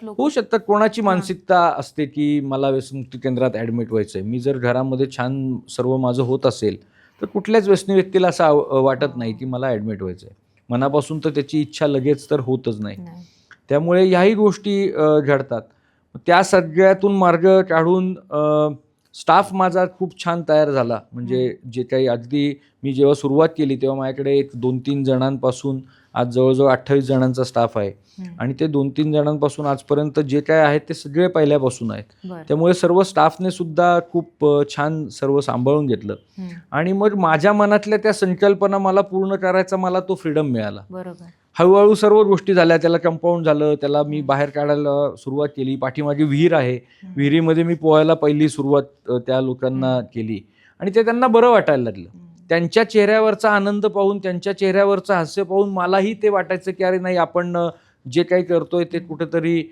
होऊ शकतं. कोणाची मानसिकता असते की मला व्यसनमुक्ती केंद्रात ॲडमिट व्हायचं आहे. मी जर घरामध्ये छान सर्व माझं होत असेल तर कुठल्याच व्यसनी व्यक्तीला असं वाटत नाही की मला ॲडमिट व्हायचं आहे. मनापासून तर त्याची इच्छा लगेच तर होतच नाही. त्यामुळे ह्याही गोष्टी घडतात. त्या सगळ्यातून मार्ग काढून स्टाफ माझा खूप छान तयार झाला. म्हणजे जे काही अगदी मी जेव्हा सुरुवात केली तेव्हा माझ्याकडे एक 2-3 जणांपासून आज जवळजवळ 28 जणांचा स्टाफ आहे. आणि ते 2-3 जणांपासून आजपर्यंत जे काय आहे ते सगळे पहिल्यापासून आहेत. त्यामुळे सर्व स्टाफने सुद्धा खूप छान सर्व सांभाळून घेतलं. आणि मग माझ्या मनातल्या त्या संकल्पना मला पूर्ण करायचा मला तो फ्रीडम मिळाला. हळूहळू सर्व गोष्टी झाल्या. त्याला कंपाऊंड झालं, त्याला मी बाहेर काढायला सुरुवात केली. पाठीमागे विहीर आहे, विहिरीमध्ये मी पोहायला पहिली सुरुवात त्या लोकांना केली. आणि ते त्यांना बरं वाटायला लागलं. त्यांच्या चेहऱ्यावरचा आनंद पाहून, त्यांच्या चेहऱ्यावरचं हास्य पाहून मलाही ते वाटायचं की अरे नाही, आपण जे काही करतोय ते कुठेतरी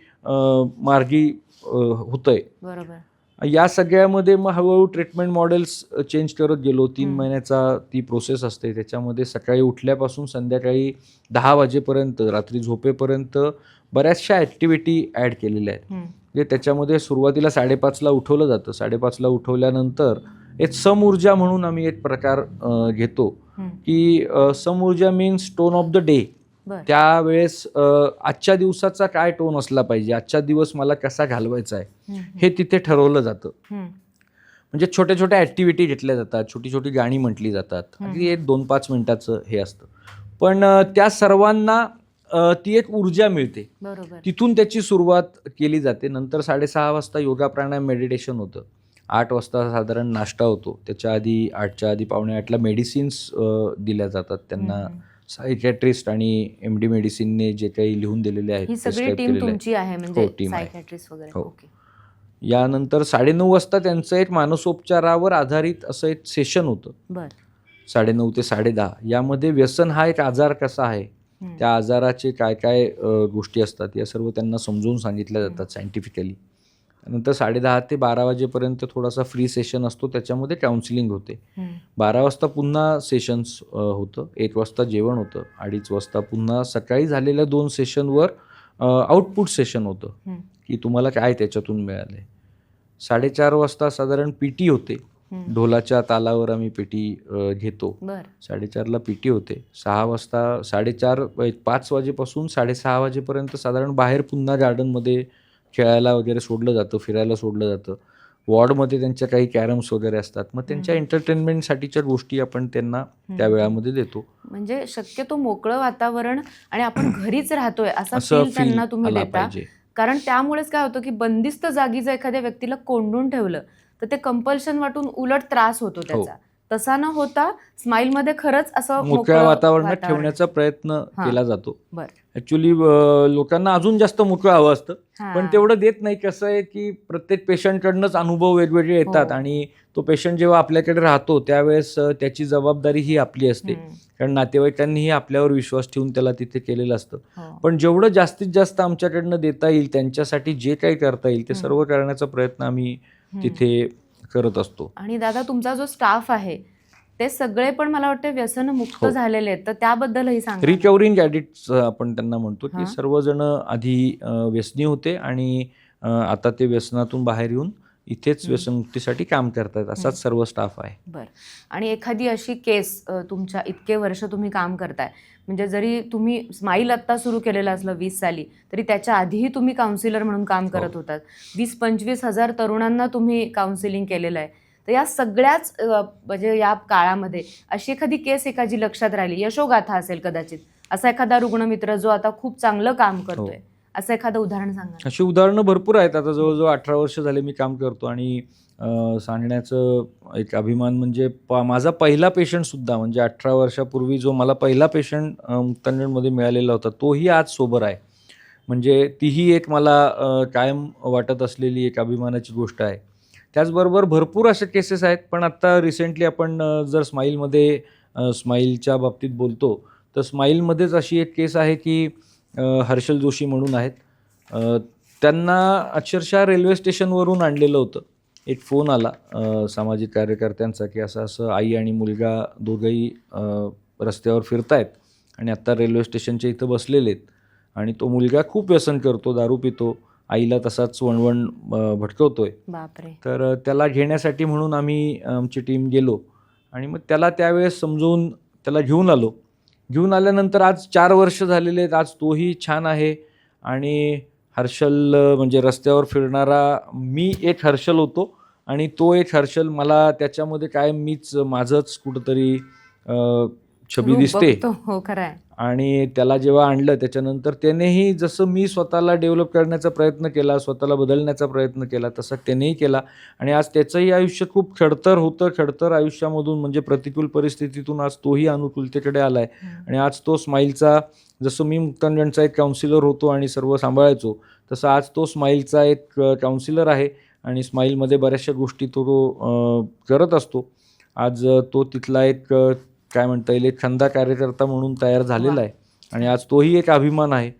मार्गी होतंय. या सगळ्यामध्ये मग हळूहळू ट्रीटमेंट मॉडेल्स चेंज करत गेलो. 3 महिन्याचा ती प्रोसेस असते. त्याच्यामध्ये सकाळी उठल्यापासून संध्याकाळी 10 वाजेपर्यंत, रात्री झोपेपर्यंत बऱ्याचशा ॲक्टिव्हिटी ॲड केलेल्या आहेत. म्हणजे त्याच्यामध्ये सुरुवातीला 5:30ला उठवलं जातं. 5:30ला उठवल्यानंतर एक समऊर्जा म्हणून आम्ही एक प्रकार घेतो की समऊर्जा means tone of the day. त्यावेळेस आजच्या दिवसाचा काय टोन असला पाहिजे, आजचा दिवस मला कसा घालवायचा आहे हे तिथे ठरवलं जातं. म्हणजे छोट्या छोट्या ॲक्टिव्हिटी घेतल्या जातात, छोटी छोटी गाणी म्हटली जातात. अगदी एक 2-5 मिनिटाचं हे असतं. पण त्या सर्वांना ती एक ऊर्जा मिळते. तिथून त्याची सुरुवात केली जाते. नंतर 6:30 वाजता योगा प्राणायाम मेडिटेशन होतं. 8 वाजता साधारण नाश्ता होतो. त्याच्या आधी 8च्या आधी 7:45ला मेडिसिन्स दिल्या जातात त्यांना. सायकॅट्रिस्ट आणि MD मेडिसिनने जे काही लिहून दिलेले आहेत हो. यानंतर 9:30 वाजता त्यांचं एक मानसोपचारावर आधारित असं एक सेशन होतं. 9:30 ते 10:30. यामध्ये व्यसन हा एक आजार कसा आहे, त्या आजाराचे काय काय गोष्टी असतात या सर्व त्यांना समजून सांगितल्या जातात सायंटिफिकली. नंतर 10:30 ते 12 वाजेपर्यंत थोडासा फ्री सेशन असतो, त्याच्यामध्ये काउन्सिलिंग होते. 12 वाजता पुन्हा सेशन्स होतं. 1 वाजता जेवण होतं. 2:30 वाजता पुन्हा सकाळी झालेल्या 2 सेशनवर आउटपुट सेशन होतं की तुम्हाला काय त्याच्यातून मिळालंय. 4:30 वाजता साधारण PT होते. ढोलाच्या तालावर आम्ही PT घेतो. 4:30ला PT होते. 6 वाजता 5 वाजेपासून 6:30 वाजेपर्यंत साधारण बाहेर पुन्हा गार्डनमध्ये खेळायला वगैरे सोडलं जातं, फिरायला सोडलं जातं. वॉर्डमध्ये त्यांच्या काही कॅरम्स वगैरे असतात. मग त्यांच्या एंटरटेनमेंटसाठीच्या गोष्टी आपण त्यांना त्या वेळामध्ये देतो. म्हणजे शक्यतो मोकळं वातावरण आणि आपण घरीच राहतोय असा फील त्यांना तुम्ही देता. कारण त्यामुळेच काय होतं की बंदिस्त जागी जर एखाद्या व्यक्तीला कोंडून ठेवलं तर ते कंपल्शन वाटून उलट त्रास होतो त्याचा. तसा न होता स्माईलमध्ये खरंच असं मोकळ्या वातावरणात ठेवण्याचा प्रयत्न हा. केला जातो. बरं. ऍक्च्युली लोकांना अजून जास्त मोकळं हवं असतं, हा. पण तेवढं देत नाही. कसं आहे की प्रत्येक पेशंटकडनंच अनुभव वेगवेगळे येतात हो. आणि तो पेशंट जेव्हा आपल्याकडे राहतो त्यावेळेस त्याची जबाबदारी ही आपली असते, कारण नातेवाईकांनीही आपल्यावर विश्वास ठेवून त्याला तिथे केलेलं असतं. हो. पण जेवढं जास्तीत जास्त आमच्याकडनं देता येईल, त्यांच्यासाठी जे काही करता येईल ते सर्व करण्याचा प्रयत्न आम्ही तिथे करत असतो. आणि दादा, तुमचा जो स्टाफ आहे ते सगळे पण मला वाटतं व्यसनमुक्त हो. झालेले आहेत, तर त्याबद्दलही सांगा. रिकव्हरिंग ॲडिक्ट्स आपण त्यांना म्हणतो, हा. की सर्वजण आधी व्यसनी होते आणि आता ते व्यसनातून बाहेर येऊन इथेच व्यसनमुक्तीसाठी काम करतात. असाच सर्व स्टाफ आहे. बरं. आणि एखादी अशी केस, तुमच्या इतके वर्ष तुम्ही काम करताय, म्हणजे जरी तुम्ही स्माईल आत्ता सुरू केलेलं असलं 20 साली, तरी त्याच्या आधीही तुम्ही काउन्सिलर म्हणून काम करत होतात. 20-25 हजार तरुणांना तुम्ही काउन्सिलिंग केलेलं आहे. तर या सगळ्याच म्हणजे या काळामध्ये अशी एखादी केस एखादी लक्षात राहिली, यशोगाथा असेल कदाचित, असा एखादा रुग्णमित्र जो आता खूप चांगलं काम करतोय, असं एखादं उदाहरण सांगा. अशी उदाहरणं भरपूर आहेत. आता जवळजवळ 18 वर्ष झाले मी काम करतो आणि सांगण्याचं एक अभिमान म्हणजे माझा पहिला पेशंटसुद्धा, म्हणजे 18 वर्षापूर्वी जो मला पहिला पेशंट मुक्तांगणमध्ये मिळालेला होता, तोही आज सोबर आहे. म्हणजे तीही एक मला कायम वाटत असलेली एक अभिमानाची गोष्ट आहे. त्याचबरोबर भरपूर अशा केसेस आहेत. पण आत्ता रिसेंटली आपण जर स्माईलच्या बाबतीत बोलतो, तर स्माईलमध्येच अशी एक केस आहे की हर्षल जोशी म्हणून आहेत. त्यांना अक्षरशः रेल्वे स्टेशनवरून आणलेलं होतं. एक फोन आला सामाजिक कार्यकर्त्यांचा की असं असं आई आणि मुलगा दोघंही रस्त्यावर फिरतायत आणि आत्ता रेल्वे स्टेशनच्या इथं बसलेले आहेत आणि तो मुलगा खूप व्यसन करतो, दारू पितो, आईला तसाच वणवण भटकवतोय. बापरे. तर त्याला घेण्यासाठी म्हणून आम्ही आमची टीम गेलो आणि मग त्याला त्यावेळेस समजून त्याला घेऊन आलो. घेऊन आल्यानंतर आज 4 वर्ष झालेले आहेत. आज तोही छान आहे आणि हर्षल म्हणजे रस्त्यावर फिरणारा मी एक हर्षल होतो आणि तो एक हर्षल. मला त्याच्यामध्ये काय माझंच कुठंतरी छबी रूप दिसते. बघतो. हो, खरं आहे. आणि त्याला जेव्हा आणलं त्याच्यानंतर त्यानेही जसं मी स्वतःला डेव्हलप करण्याचा प्रयत्न केला, स्वतःला बदलण्याचा प्रयत्न केला, तसं त्यानेही केला आणि आज त्याचंही आयुष्य खूप खडतर होतं. खडतर आयुष्यामधून म्हणजे प्रतिकूल परिस्थितीतून आज तोही अनुकूलतेकडे आला आहे आणि आज तो स्माईलचा, जसं मी मुक्तांगणचा एक काउन्सिलर होतो आणि सर्व सांभाळायचो, तसं आज तो स्माईलचा एक काउन्सिलर आहे आणि स्माईलमध्ये बऱ्याचशा गोष्टी तो करत असतो. आज तो तिथला एक काय म्हणता येईल एक खंदा कार्यकर्ता म्हणून तयार झालेला आहे आणि आज तोही एक अभिमान आहे.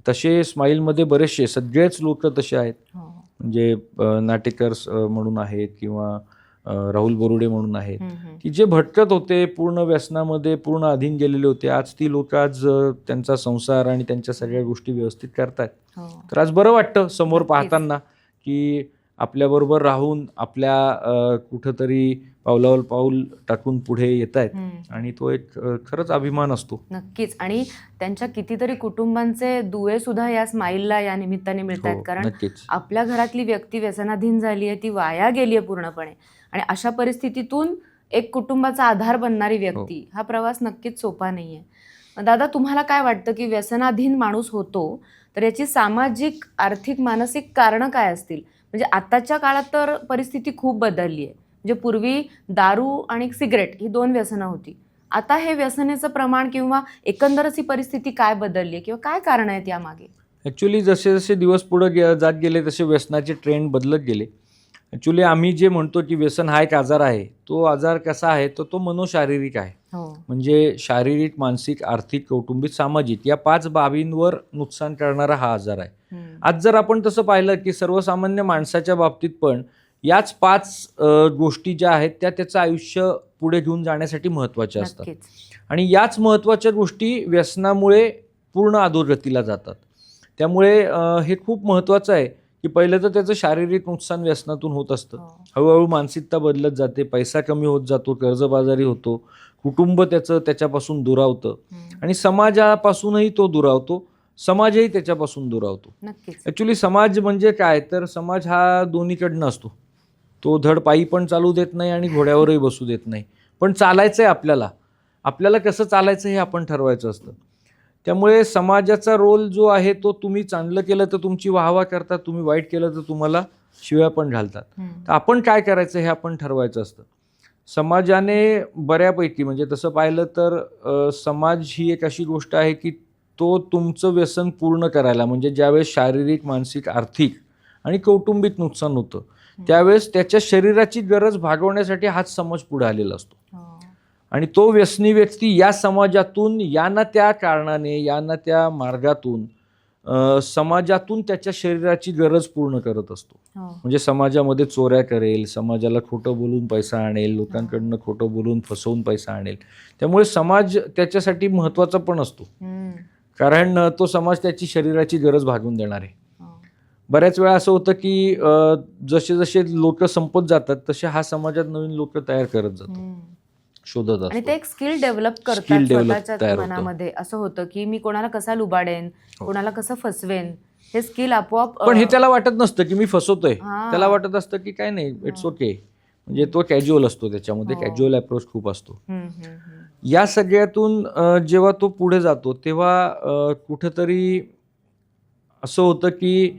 तसे स्माईलमध्ये बरेचसे सगळेच लोक तसे आहेत. म्हणजे नाटेकर्स म्हणून आहेत किंवा राहुल बोरुडे म्हणून आहेत की जे भटकत होते, पूर्ण व्यसनामध्ये पूर्ण अधीन गेलेले होते. आज ती लोक आज त्यांचा संसार आणि त्यांच्या सगळ्या गोष्टी व्यवस्थित करतायत. तर आज बरं वाटतं समोर पाहताना की आपल्याबरोबर राहून आपल्या कुठंतरी पावलावर पाऊल टाकून पुढे येत आहेत आणि तो एक खरंच अभिमान असतो. नक्कीच. आणि त्यांच्या कितीतरी कुटुंबांचे दुवे सुद्धा या स्माईलला या निमित्ताने मिळत आहेत. कारण आपल्या घरातली व्यक्ती व्यसनाधीन झाली आहे, ती वाया गेली आहे पूर्णपणे आणि अशा परिस्थितीतून एक कुटुंबाचा आधार बनणारी व्यक्ती, हा प्रवास नक्कीच सोपा नाही आहे. दादा, तुम्हाला काय वाटतं की व्यसनाधीन माणूस होतो तर याची सामाजिक, आर्थिक, मानसिक कारणं काय असतील? म्हणजे आताच्या काळात तर परिस्थिती खूप बदलली आहे. म्हणजे पूर्वी दारू आणि सिगरेट ही 2 व्यसनं होती. आता हे व्यसनेचं प्रमाण किंवा एकंदरच ही परिस्थिती काय बदलली आहे किंवा काय कारण आहेत यामागे? ॲक्च्युली जसे जसे दिवस पुढे जात गेले तसे व्यसनाचे ट्रेंड बदलत गेले. ॲक्च्युली आम्ही जे म्हणतो की व्यसन हा एक आजार आहे, तो आजार कसा आहे तर तो मनोशारीरिक आहे. म्हणजे शारीरिक, मानसिक, आर्थिक, कौटुंबिक, सामाजिक या 5 बाबींवर नुकसान करणारा हा आजार आहे. आज जर आपण तसं पाहिलं की सर्वसामान्य माणसाच्या बाबतीत पण याच 5 गोष्टी ज्या आहेत त्या त्याचं आयुष्य पुढे घेऊन जाण्यासाठी महत्त्वाच्या असतात आणि याच महत्त्वाच्या गोष्टी व्यसनामुळे पूर्ण अधोगतीला जातात. त्यामुळे हे खूप महत्त्वाचं आहे की पहिलं तर त्याचं शारीरिक नुकसान व्यसनातून होत असतं. हळूहळू मानसिकता बदलत जाते, पैसा कमी होत जातो, कर्जबाजारी होतो, कुटुंब त्याच्यापासून दुरावतं आणि समाजापासूनही तो दुरावतो, समाजही त्याच्यापासून दुरावतो. ॲक्च्युली समाज म्हणजे काय तर समाज हा दोन्हीकडनं असतो. तो धड पायी पण चालू देत नाही आणि घोड्यावरही बसू देत नाही. पण चालायचं आहे आपल्याला कसं चालायचं हे आपण ठरवायचं असतं. त्यामुळे समाजाचा रोल जो आहे तो तुम्ही चांगलं केलं तर तुमची वाहवा करतात, तुम्ही वाईट केलं तर तुम्हाला शिव्या पण घालतात. तर आपण काय करायचं हे आपण ठरवायचं असतं. समाजाने बऱ्यापैकी म्हणजे तसं पाहिलं तर समाज ही एक अशी गोष्ट आहे की तो तुमचं व्यसन पूर्ण करायला म्हणजे ज्यावेळेस शारीरिक, मानसिक, आर्थिक आणि कौटुंबिक नुकसान होतं त्यावेळेस त्याच्या शरीराची गरज भागवण्यासाठी हाच समाज पुढे आलेला असतो. आणि तो व्यसनी व्यक्ती या समाजातून या ना त्या कारणाने या ना त्या मार्गातून समाजातून त्याच्या शरीराची गरज पूर्ण करत असतो. म्हणजे समाजामध्ये चोऱ्या करेल, समाजाला खोटं बोलून पैसा आणेल, लोकांकडनं खोटं बोलून फसवून पैसा आणेल. त्यामुळे समाज त्याच्यासाठी महत्त्वाचा पण असतो, कारण तो समाज त्याची शरीराची गरज भागवून देणार आहे. बऱ्याच वेळा असं होतं की जसे जसे लोक संपत जातात तसे हा समाजात नवीन लोक तयार करत जातो, शोधत आणि ते असतो. एक स्किल डेव्हलप करतात Skill develop स्वतःच्याच तयार होतं. मनामध्ये. असं होतं की मी कोणाला कसा लुबाडेन, कोणाला कसं फसवेन, हे स्किल आपोआप पण हे त्याला वाटत नसतं की मी फसवतोय, हा. त्याला वाटत असतं की काय नाही, इट्स ओके. म्हणजे तो कॅज्युअल असतो, त्याच्यामध्ये कॅज्युअल अप्रोच खूप असतो. या सगळ्यातून जेव्हा तो पुढे जातो तेव्हा कुठंतरी असं होतं की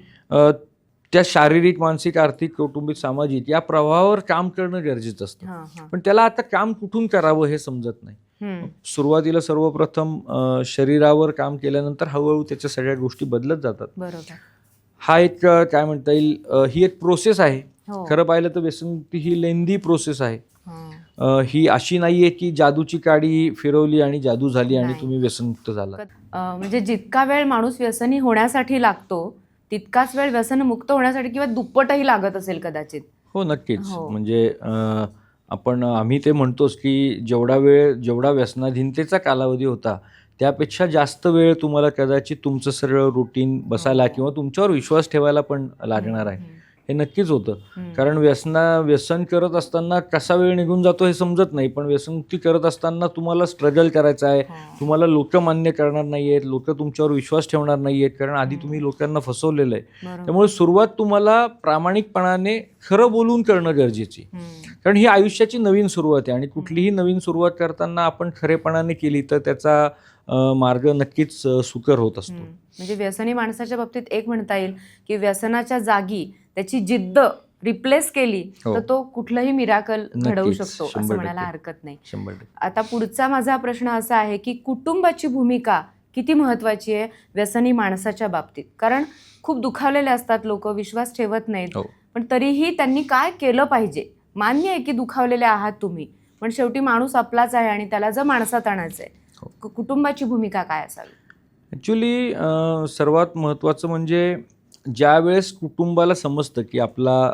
त्या शारीरिक, मानसिक, आर्थिक, कौटुंबिक, सामाजिक या प्रवाहावर काम करणं गरजेचं असतं. पण त्याला आता काम कुठून करावं हे समजत नाही. सुरुवातीला सर्वप्रथम शरीरावर काम केल्यानंतर हळूहळू त्याच्या सगळ्या गोष्टी बदलत जातात. बरोबर. हा एक काय म्हणता येईल, ही एक प्रोसेस आहे. खरं पाहिलं तर व्यसनमुक्ती ही लेंदी प्रोसेस आहे. ही अशी नाहीये की जादूची काडी फिरवली आणि जादू झाली आणि तुम्ही व्यसनमुक्त झाला. म्हणजे जितका वेळ माणूस व्यसनी होण्यासाठी लागतो तितकाच वेळ व्यसनमुक्त होण्यासाठी किंवा दुप्पटही लागत असेल कदाचित. हो, नक्कीच. म्हणजे आम्ही ते म्हणतोच की जेवढा व्यसनाधीनतेचा कालावधी होता त्यापेक्षा जास्त वेळ तुम्हाला कदाचित तुमचं सरळ रुटीन बसायला किंवा तुमच्यावर विश्वास ठेवायला पण लागणार आहे. हे नक्कीच होतं, कारण व्यसन करत असताना कसा वेळ निघून जातो हे समजत नाही. पण व्यसनमुक्ती करत असताना तुम्हाला स्ट्रगल करायचं आहे, तुम्हाला लोक मान्य करणार नाही आहेत, लोक तुमच्यावर विश्वास ठेवणार नाही आहेत, कारण आधी तुम्ही लोकांना फसवलेलं आहे. त्यामुळे सुरुवात तुम्हाला प्रामाणिकपणाने खरं बोलून करणं गरजेची, कारण ही आयुष्याची नवीन सुरुवात आहे. आणि कुठलीही नवीन सुरुवात करताना आपण खरेपणाने केली तर त्याचा मार्ग नक्कीच सुकर होत असतो. म्हणजे व्यसनी माणसाच्या बाबतीत एक म्हणता येईल की व्यसनाच्या जागी त्याची जिद्द रिप्लेस केली तर तो कुठलंही मिराकल घडवू शकतो, असं म्हणायला हरकत नाही. 100%. आता पुढचा माझा प्रश्न असा आहे की कुटुंबाची भूमिका किती महत्वाची आहे व्यसनी माणसाच्या बाबतीत? कारण खूप दुखावलेले असतात लोक, विश्वास ठेवत नाहीत, पण तरीही त्यांनी काय केलं पाहिजे? मान्य आहे की दुखावलेले आहात तुम्ही, पण शेवटी माणूस आपलाच आहे आणि त्याला जर माणसात आणायचं आहे, कुटुंबाची भूमिका काय असावी? ॲक्च्युली सर्वात महत्त्वाचं म्हणजे ज्या वेळेस कुटुंबाला समजतं की आपला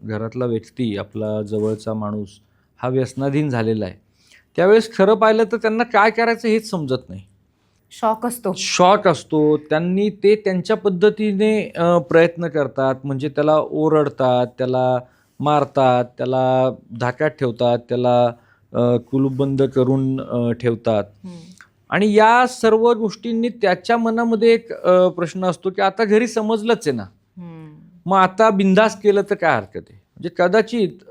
घरातला व्यक्ती, आपला जवळचा माणूस हा व्यसनाधीन झालेला आहे, त्यावेळेस खरं पाहिलं तर त्यांना काय करायचं हेच समजत नाही. शॉक असतो. त्यांनी ते त्यांच्या पद्धतीने प्रयत्न करतात, म्हणजे त्याला ओरडतात, त्याला मारतात, त्याला धाकात ठेवतात, त्याला कुलूपबंद करून ठेवतात. आणि या सर्व गोष्टींनी त्याच्या मनामध्ये एक प्रश्न असतो की आता घरी समजलंच आहे ना, मग आता बिनधास्त केलं तर काय हरकत आहे. म्हणजे कदाचित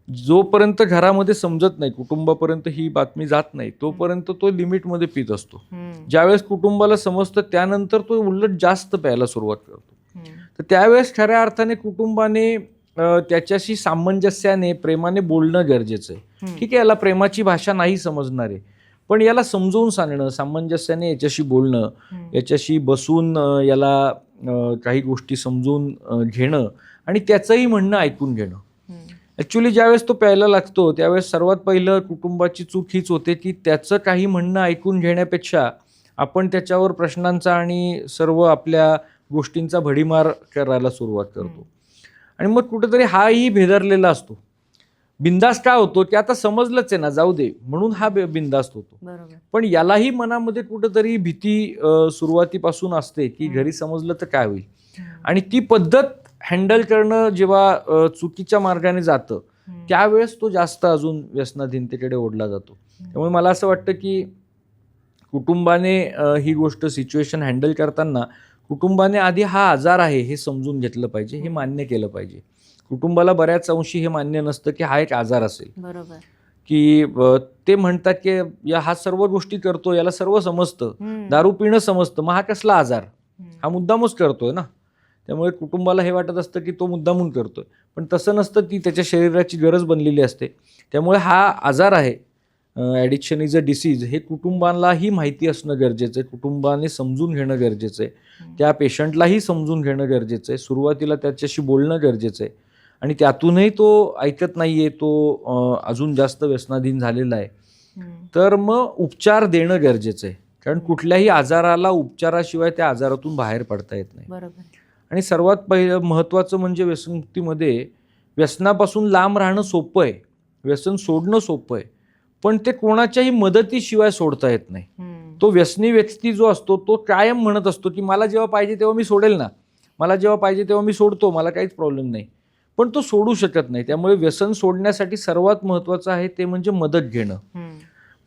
जोपर्यंत घरामध्ये समजत नाही, कुटुंबापर्यंत ही बातमी जात नाही, तोपर्यंत तो लिमिटमध्ये पित असतो. ज्यावेळेस कुटुंबाला समजतं त्यानंतर तो उलट जास्त प्यायला सुरुवात करतो. तर त्यावेळेस खऱ्या अर्थाने कुटुंबाने त्याच्याशी सामंजस्याने, प्रेमाने बोलणं गरजेचं आहे. ठीक आहे, याला प्रेमाची भाषा नाही समजणार आहे, पण याला समजवून सांगणं, सामंजस्याने याच्याशी बोलणं, याच्याशी बसून याला काही गोष्टी समजून घेणं आणि त्याचंही म्हणणं ऐकून घेणं. ॲक्च्युली ज्यावेळेस तो प्यायला लागतो त्यावेळेस सर्वात पहिलं कुटुंबाची चूक हीच होते की त्याचं काही म्हणणं ऐकून घेण्यापेक्षा आपण त्याच्यावर प्रश्नांचा आणि सर्व आपल्या गोष्टींचा भडीमार करायला सुरुवात करतो. आणि मग कुठेतरी हाही भेदरलेला असतो. बिंदास काय होतो की आता समजलंच आहे ना, जाऊ दे, म्हणून हा बिंदास्त होतो. पण यालाही मनामध्ये कुठेतरी भीती सुरुवातीपासून असते की घरी समजलं तर काय होईल. आणि ती पद्धत हँडल करणं जेव्हा चुकीच्या मार्गाने जातं त्यावेळेस तो जास्त अजून व्यसनाधीनतेकडे ओढला जातो. त्यामुळे मला असं वाटतं की कुटुंबाने ही गोष्ट, सिच्युएशन हँडल करताना कुटुंबाने आधी हा आजार आहे हे समजून घेतलं पाहिजे, हे मान्य केलं पाहिजे. कुटुंबाला बऱ्याच अंशी हे मान्य नसतं की हा एक आजार असेल. बरोबर. की ते म्हणतात की हा सर्व गोष्टी करतो, याला सर्व समजतं, दारू पिणं समजतं, मग हा कसला आजार, हा मुद्दामच करतोय ना. त्यामुळे कुटुंबाला हे वाटत असतं की तो मुद्दामून करतोय, पण तसं नसतं. ती त्याच्या शरीराची गरज बनलेली असते. त्यामुळे हा आजार आहे, ॲडिक्शन इज अ डिसीज, हे कुटुंबालाही माहिती असणं गरजेचं आहे. कुटुंबाने समजून घेणं गरजेचं आहे. त्या पेशंटलाही समजून घेणं गरजेचं आहे. सुरुवातीला त्याच्याशी बोलणं गरजेचं आहे. आणि त्यातूनही तो ऐकत नाही आहे, तो अजून जास्त व्यसनाधीन झालेला आहे, तर मग उपचार देणं गरजेचं आहे. कारण कुठल्याही आजाराला उपचाराशिवाय त्या आजारातून बाहेर पडता येत नाही. बरोबर. आणि सर्वात पहिलं महत्त्वाचं म्हणजे व्यसनमुक्तीमध्ये व्यसनापासून लांब राहणं सोपं आहे, व्यसन सोडणं सोपं आहे, पण ते कोणाच्याही मदतीशिवाय सोडता येत नाही. तो व्यसनी व्यक्ती जो असतो तो कायम म्हणत असतो की मला जेव्हा पाहिजे तेव्हा मी सोडेल ना, मला जेव्हा पाहिजे तेव्हा मी सोडतो, मला काहीच प्रॉब्लेम नाही, पण तो सोडू शकत नाही. त्यामुळे व्यसन सोडण्यासाठी सर्वात महत्त्वाचं आहे ते म्हणजे मदत घेणं.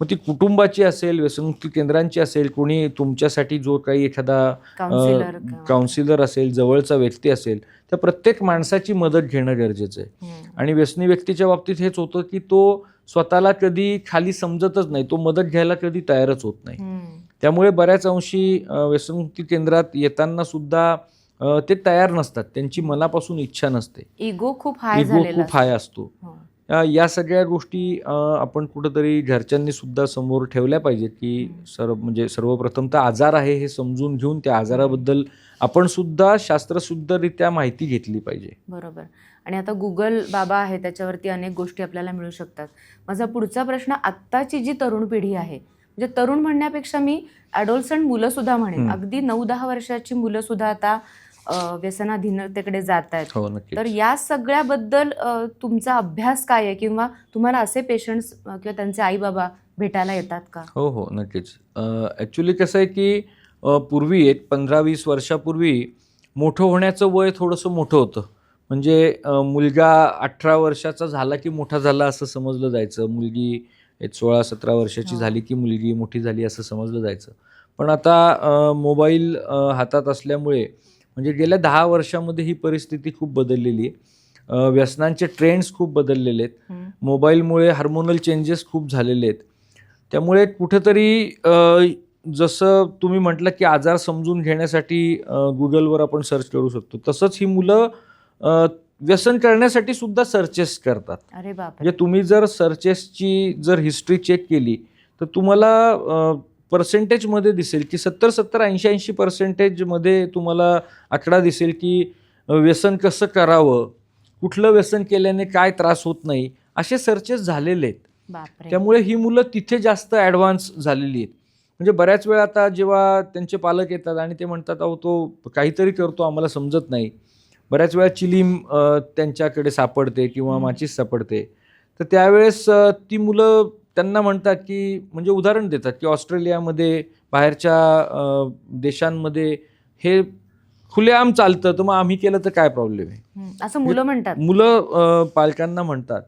मग ती कुटुंबाची असेल, व्यसनमुक्ती केंद्रांची असेल, कोणी तुमच्यासाठी जो काही एखादा काउन्सिलर असेल, जवळचा व्यक्ती असेल, त्या प्रत्येक माणसाची मदत घेणं गरजेचं आहे. आणि व्यसनी व्यक्तीच्या बाबतीत हेच होतं की तो स्वतःला कधी खाली समजतच नाही, तो मदत घ्यायला कधी तयारच होत नाही. त्यामुळे बऱ्याच अंशी व्यसनमुक्ती केंद्रात येताना सुद्धा ते तयार नसतात, त्यांची मनापासून इच्छा नसते, इगो खूप हाय असतो. या सगळ्या गोष्टी आपण कुठंतरी घरच्यांनी सुद्धा समोर ठेवल्या पाहिजेत की म्हणजे सर्वप्रथम तर आजार आहे हे समजून घेऊन त्या आजाराबद्दल आपण सुद्धा शास्त्रशुद्धरित्या माहिती घेतली पाहिजे. बरोबर. आणि आता गुगल बाबा आहे, त्याच्यावरती अनेक गोष्टी आपल्याला मिळू शकतात. माझा पुढचा प्रश्न, आत्ताची जी तरुण पिढी आहे, म्हणजे तरुण म्हणण्यापेक्षा मी ॲडोलसंट मुलं सुद्धा म्हणेन, अगदी 9-10 वर्षाची मुलं सुद्धा आता व्यसनाधीनतेकडे जात आहेत. तर या सगळ्याबद्दल तुमचा अभ्यास काय आहे, किंवा तुम्हाला असे पेशंट्स किंवा त्यांचे आई बाबा भेटायला येतात का? हो, नक्कीच. ॲक्च्युली कसं आहे की पूर्वी एक 15-20 वर्षापूर्वी मोठं होण्याचं वय थोडंसं मोठं होतं. म्हणजे मुलगा 18 वर्षाचा झाला की मोठा झाला असं समजलं जायचं. मुलगी 16-17 वर्षाची झाली की मुलगी मोठी झाली असं समजलं जायचं. पण आता मोबाईल हातात असल्यामुळे म्हणजे गेल्या 10 वर्षामध्ये ही परिस्थिती खूप बदललेली आहे. व्यसनांचे ट्रेंड्स खूप बदललेले आहेत. मोबाईलमुळे हार्मोनल चेंजेस खूप झालेले आहेत. त्यामुळे कुठेतरी जसं तुम्ही म्हटलं की आजार समजून घेण्यासाठी गुगलवर आपण सर्च करू शकतो, तसंच ही मुलं व्यसन करण्यासाठी सुद्धा सर्चेस करतात. अरे बापरे. म्हणजे तुम्ही जर सर्चेसची जर हिस्ट्री चेक केली तर तुम्हाला पर्सेंटेजमध्ये दिसेल की 70-70, 80-80% मध्ये तुम्हाला आकडा दिसेल की व्यसन कसं करावं, कुठलं व्यसन केल्याने काय त्रास होत नाही, असे सर्चेस झालेले आहेत. त्यामुळे ही मुलं तिथे जास्त ॲडव्हान्स झालेली आहेत. म्हणजे बऱ्याच वेळा आता जेव्हा त्यांचे पालक येतात आणि ते म्हणतात अहो तो काहीतरी करतो आम्हाला समजत नाही, बऱ्याच वेळा चिलीम त्यांच्याकडे सापडते किंवा माचीस सापडते, तर त्यावेळेस ती मुलं त्यांना म्हणतात की म्हणजे उदाहरण देतात की ऑस्ट्रेलियामध्ये, बाहेरच्या देशांमध्ये हे खुलेआम चालतं, तर मग आम्ही केलं तर काय प्रॉब्लेम आहे, असं मुलं म्हणतात. मुलं पालकांना म्हणतात.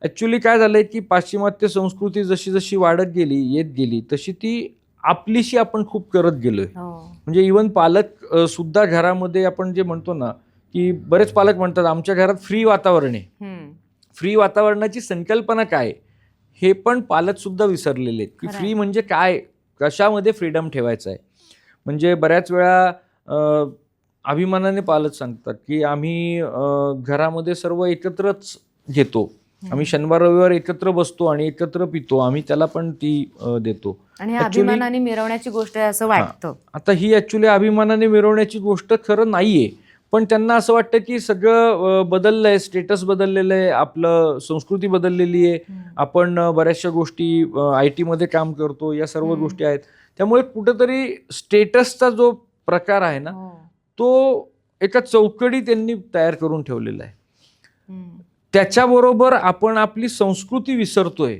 ॲक्च्युली काय झालंय की पाश्चिमात्य संस्कृती जशी जशी वाढत गेली, येत गेली, तशी ती आपलीशी आपण खूप करत गेलोय. म्हणजे इवन पालक सुद्धा घरामध्ये आपण जे म्हणतो ना की बरेच पालक म्हणतात आमच्या घरात फ्री वातावरण आहे. फ्री वातावरणाची संकल्पना काय हे पण पालक सुद्धा विसरलेले आहेत की फ्री म्हणजे काय, कशामध्ये फ्रीडम ठेवायचं आहे. म्हणजे बऱ्याच वेळा अभिमानाने पालक सांगतात की आम्ही घरामध्ये सर्व एकत्रच घेतो, आम्ही शनिवार रविवार एकत्र बसतो आणि एकत्र पितो, आम्ही त्याला पण ती देतो. आणि अभिमानाने मिरवण्याची गोष्ट आहे असं वाटतं. आता ही ॲक्च्युली अभिमानाने मिरवण्याची गोष्ट खरं नाहीये, पण त्यांना असं वाटतं की सगळं बदललंय, स्टेटस बदललेलं आहे, आपलं संस्कृती बदललेली आहे, आपण बऱ्याचशा गोष्टी IT मध्ये काम करतो, या सर्व गोष्टी आहेत. त्यामुळे कुठेतरी स्टेटसचा जो प्रकार आहे ना, तो एका चौकडी त्यांनी तयार करून ठेवलेला आहे. त्याच्याबरोबर आपण आपली संस्कृती विसरतोय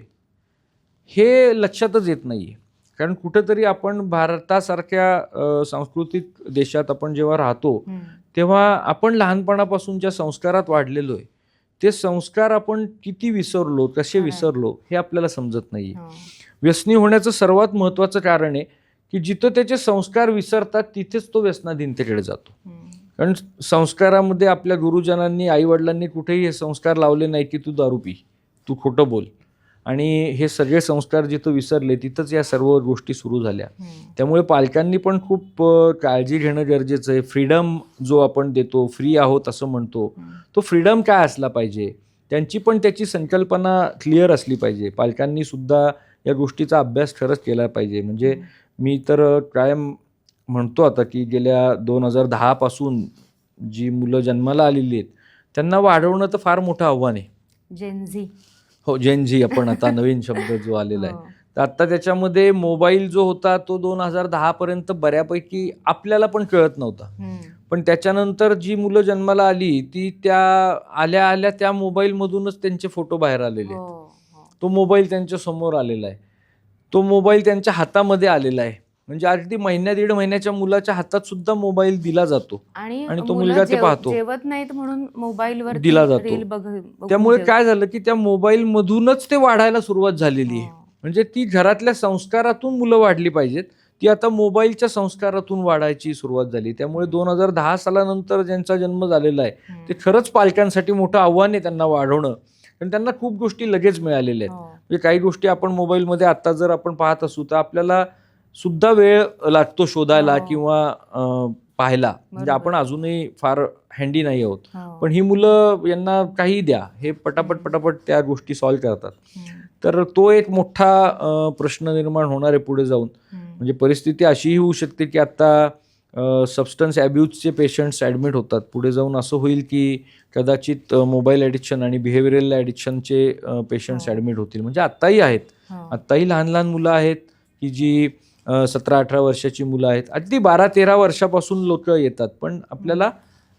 हे लक्षातच येत नाहीये. कारण कुठेतरी आपण भारतासारख्या सांस्कृतिक देशात आपण जेव्हा राहतो तेव्हा आपण लहानपणापासून ज्या संस्कारात वाढलेलो आहे ते संस्कार आपण किती विसरलो, कसे विसरलो हे आपल्याला समजत नाहीये. व्यसनी होण्याचं सर्वात महत्त्वाचं कारण आहे की जिथं त्याचे संस्कार विसरतात तिथेच तो व्यसनाधीनतेकडे जातो. कारण संस्कारामध्ये आपल्या गुरुजनांनी, आईवडिलांनी कुठेही हे संस्कार लावले नाही की तू दारू पी, तू खोटं बोल, आणि हे सगळे संस्कार जिथं विसरले तिथंच या सर्व गोष्टी सुरू झाल्या. त्यामुळे पालकांनी पण खूप काळजी घेणं गरजेचं आहे. फ्रीडम जो आपण देतो, फ्री आहोत असं म्हणतो, तो फ्रीडम काय असला पाहिजे, त्यांची पण त्याची संकल्पना क्लिअर असली पाहिजे. पालकांनी सुद्धा या गोष्टीचा अभ्यास खरंच केला पाहिजे. म्हणजे मी तर कायम म्हणतो आता की गेल्या 2010 पासून जी मुलं जन्माला आलेली आहेत त्यांना वाढवणं तर फार मोठं आव्हान आहे. जेनझी. हो, जेनझी आपण आता नवीन शब्द जो आलेला आहे. तर आता त्याच्यामध्ये मोबाईल जो होता तो 2010 पर्यंत बऱ्यापैकी आपल्याला पण कळत नव्हता. पण त्याच्यानंतर जी मुलं जन्माला आली ती त्या आल्या आल्या त्या मोबाईलमधूनच त्यांचे फोटो बाहेर आलेले आहेत. तो मोबाईल त्यांच्या समोर आलेला आहे. तो मोबाईल त्यांच्या हातामध्ये आलेला आहे. म्हणजे अगदी दीड महिन्याच्या मुलाच्या हातात सुद्धा मोबाईल दिला जातो आणि तो मुलगा ते पाहतो, जेवत नाहीत म्हणून मोबाईलवर दिला जातो. त्यामुळे काय झालं की त्या मोबाईल मधूनच ते वाढायला सुरुवात झालेली आहे. म्हणजे ती घरातल्या संस्कारातून मुलं वाढली पाहिजेत, ती आता मोबाईलच्या संस्कारातून वाढायची सुरुवात झाली. त्यामुळे 2010 सालानंतर ज्यांचा जन्म झालेला आहे ते खरंच पालकांसाठी मोठं आव्हान आहे त्यांना वाढवणं. कारण त्यांना खूप गोष्टी लगेच मिळालेल्या आहेत. म्हणजे काही गोष्टी आपण मोबाईलमध्ये आता जर आपण पाहत असू तर आपल्याला सुद्धा वेळ लागतो शोधायला किंवा पाहायला. म्हणजे आपण अजूनही फार हँडी नाही आहोत. पण ही मुलं यांना काही द्या, हे पटापट त्या गोष्टी सॉल्व्ह करतात. तर तो एक मोठा प्रश्न निर्माण होणार आहे पुढे जाऊन. म्हणजे परिस्थिती अशीही होऊ शकते की आता सबस्टन्स ॲब्यूजचे पेशंट्स ॲडमिट होतात. पुढे जाऊन असं होईल की कदाचित मोबाईल ॲडिक्शन आणि बिहेवियरल ॲडिक्शनचे पेशंट्स ॲडमिट होतील. म्हणजे आत्ताही आहेत. आत्ताही लहान लहान मुलं आहेत की जी 17-18 वर्षाची मुलं आहेत. अगदी 12-13 वर्षापासून लोक येतात. पण आपल्याला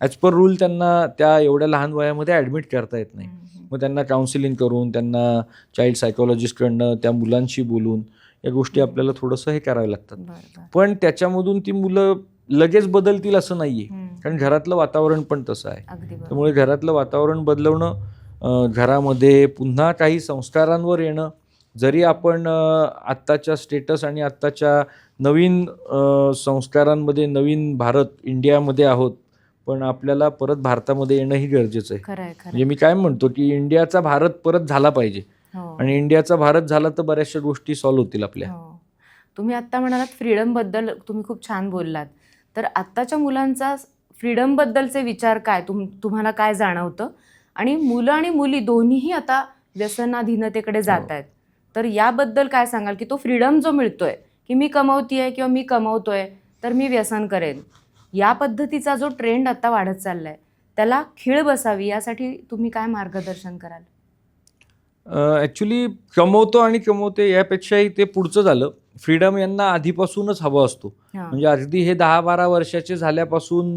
ॲज पर रूल त्यांना त्या एवढ्या लहान वयामध्ये ॲडमिट करता येत नाही. मग त्यांना काउन्सिलिंग करून, त्यांना चाइल्ड सायकोलॉजिस्टकडनं त्या मुलांशी बोलून या गोष्टी आपल्याला थोडंसं हे कराव्या लागतात. पण त्याच्यामधून ती मुलं लगेच बदलतील असं नाही आहे. कारण घरातलं वातावरण पण तसं आहे. त्यामुळे घरातलं वातावरण बदलवणं, घरामध्ये पुन्हा काही संस्कारांवर येणं. जरी आपण आत्ताच्या स्टेटस आणि आत्ताच्या नवीन संस्कारांमध्ये नवीन भारत इंडियामध्ये आहोत, पण आपल्याला परत भारतामध्ये येणंही गरजेचं आहे. म्हणजे मी काय म्हणतो की इंडियाचा भारत परत झाला पाहिजे. आणि इंडियाचा भारत झाला तर बऱ्याचशा गोष्टी सॉल्व्ह होतील आपल्या. तुम्ही आत्ता म्हणालात फ्रीडम बद्दल, तुम्ही खूप छान बोललात. तर आत्ताच्या मुलांचा फ्रीडम बद्दलचे विचार काय, तुम्हाला काय जाणवतं? आणि मुलं आणि मुली दोन्हीही आता व्यसनाधीनतेकडे जात आहेत. तर याबद्दल काय सांगाल की तो फ्रीडम जो मिळतोय की मी कमवतीये किंवा मी कमवतोय तर मी व्यसन करेन, या पद्धतीचा जो ट्रेंड आता वाढत चाललाय त्याला खीळ बसावी यासाठी तुम्ही काय मार्गदर्शन कराल? ॲक्च्युली कमवतो आणि कमवते यापेक्षाही ते पुढचं झालं. फ्रीडम यांना आधीपासूनच हवा असतो. म्हणजे अगदी हे 10-12 वर्षाचे झाल्यापासून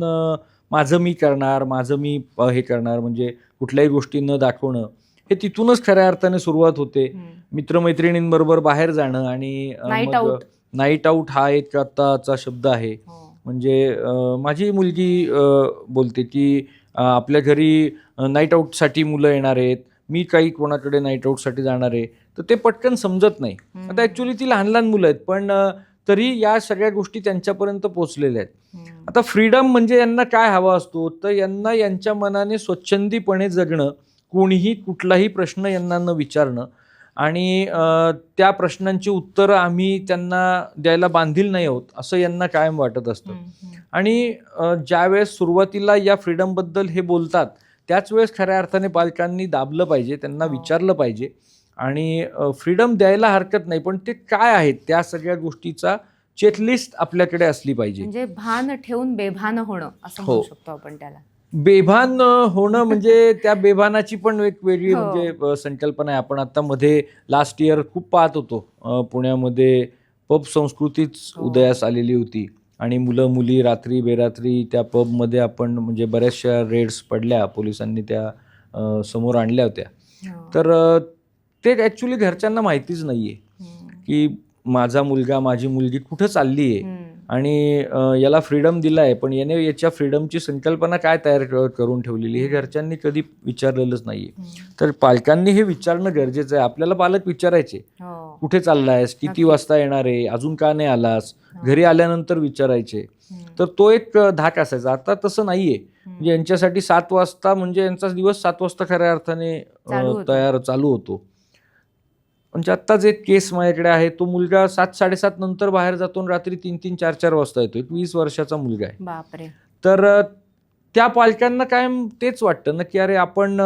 माझं मी करणार, माझं मी हे करणार, म्हणजे कुठल्याही गोष्टी न दाखवणं, हे तिथूनच खऱ्या अर्थाने सुरुवात होते. मित्रमैत्रिणींबरोबर बाहेर जाणं आणि मग नाईट आऊट हा एक आत्ताचा शब्द आहे. म्हणजे माझी मुलगी बोलते की आपल्या घरी नाईट आऊटसाठी मुलं येणार आहेत, मी काही कोणाकडे नाईट आऊटसाठी जाणार आहे. तर ते पटकन समजत नाही. आता ॲक्च्युली ती लहान लहान मुलं आहेत, पण तरी या सगळ्या गोष्टी त्यांच्यापर्यंत पोहोचलेल्या आहेत. आता फ्रीडम म्हणजे यांना काय हवा असतो, तर यांना यांच्या मनाने स्वच्छंदीपणे जगणं, कोणीही कुठलाही प्रश्न यांना न विचारणं आणि त्या प्रश्नांची उत्तरं आम्ही त्यांना द्यायला बांधील नाही आहोत असं यांना कायम वाटत असतं. आणि ज्यावेळेस सुरुवातीला या फ्रीडमबद्दल हे बोलतात त्याच वेळेस खऱ्या अर्थाने पालकांनी दाबलं पाहिजे, त्यांना विचारलं पाहिजे आणि फ्रीडम द्यायला हरकत नाही, पण ते काय आहेत त्या सगळ्या गोष्टीचा चेकलिस्ट आपल्याकडे असली पाहिजे. म्हणजे भान ठेवून बेभान होणं असं म्हणू शकतो आपण त्याला. बेभान होणं म्हणजे त्या बेभानाची पण एक वेगळी म्हणजे संकल्पना आहे. आपण आता मध्ये लास्ट इयर खूप पाहत होतो, पुण्यामध्ये पब संस्कृतीच उदयास आलेली होती आणि मुलं मुली रात्री बेरात्री त्या पबमध्ये आपण म्हणजे बऱ्याचशा रेड्स पडल्या, पोलिसांनी त्या समोर आणल्या होत्या. तर ते ॲक्च्युली घरच्यांना माहितीच नाहीये की माझा मुलगा माझी मुलगी कुठं चालली आहे आणि याला फ्रीडम दिला आहे, पण याने याच्या फ्रीडमची संकल्पना काय तयार करून ठेवलेली हे घरच्यांनी कधी विचारलेलंच नाहीये. तर पालकांनी हे विचारणं गरजेचं आहे. आपल्याला पालक विचारायचे, कुठे चाललायस, किती वाजता येणार आहे, अजून का नाही आलास, घरी आल्यानंतर विचारायचे. तर तो एक धाक असायचा. आता तसं नाहीये. म्हणजे यांच्यासाठी 7 वाजता म्हणजे यांचा दिवस 7 वाजता खऱ्या अर्थाने चालू होतो. म्हणजे आत्ताच एक केस माझ्याकडे आहे, तो मुलगा 7-7:30 नंतर बाहेर जातो आणि रात्री 3-3, 4-4 वाजता येतो. एक 20 वर्षाचा मुलगा आहे. बापरे. तर त्या पालकांना कायम तेच वाटतं ना, की अरे आपण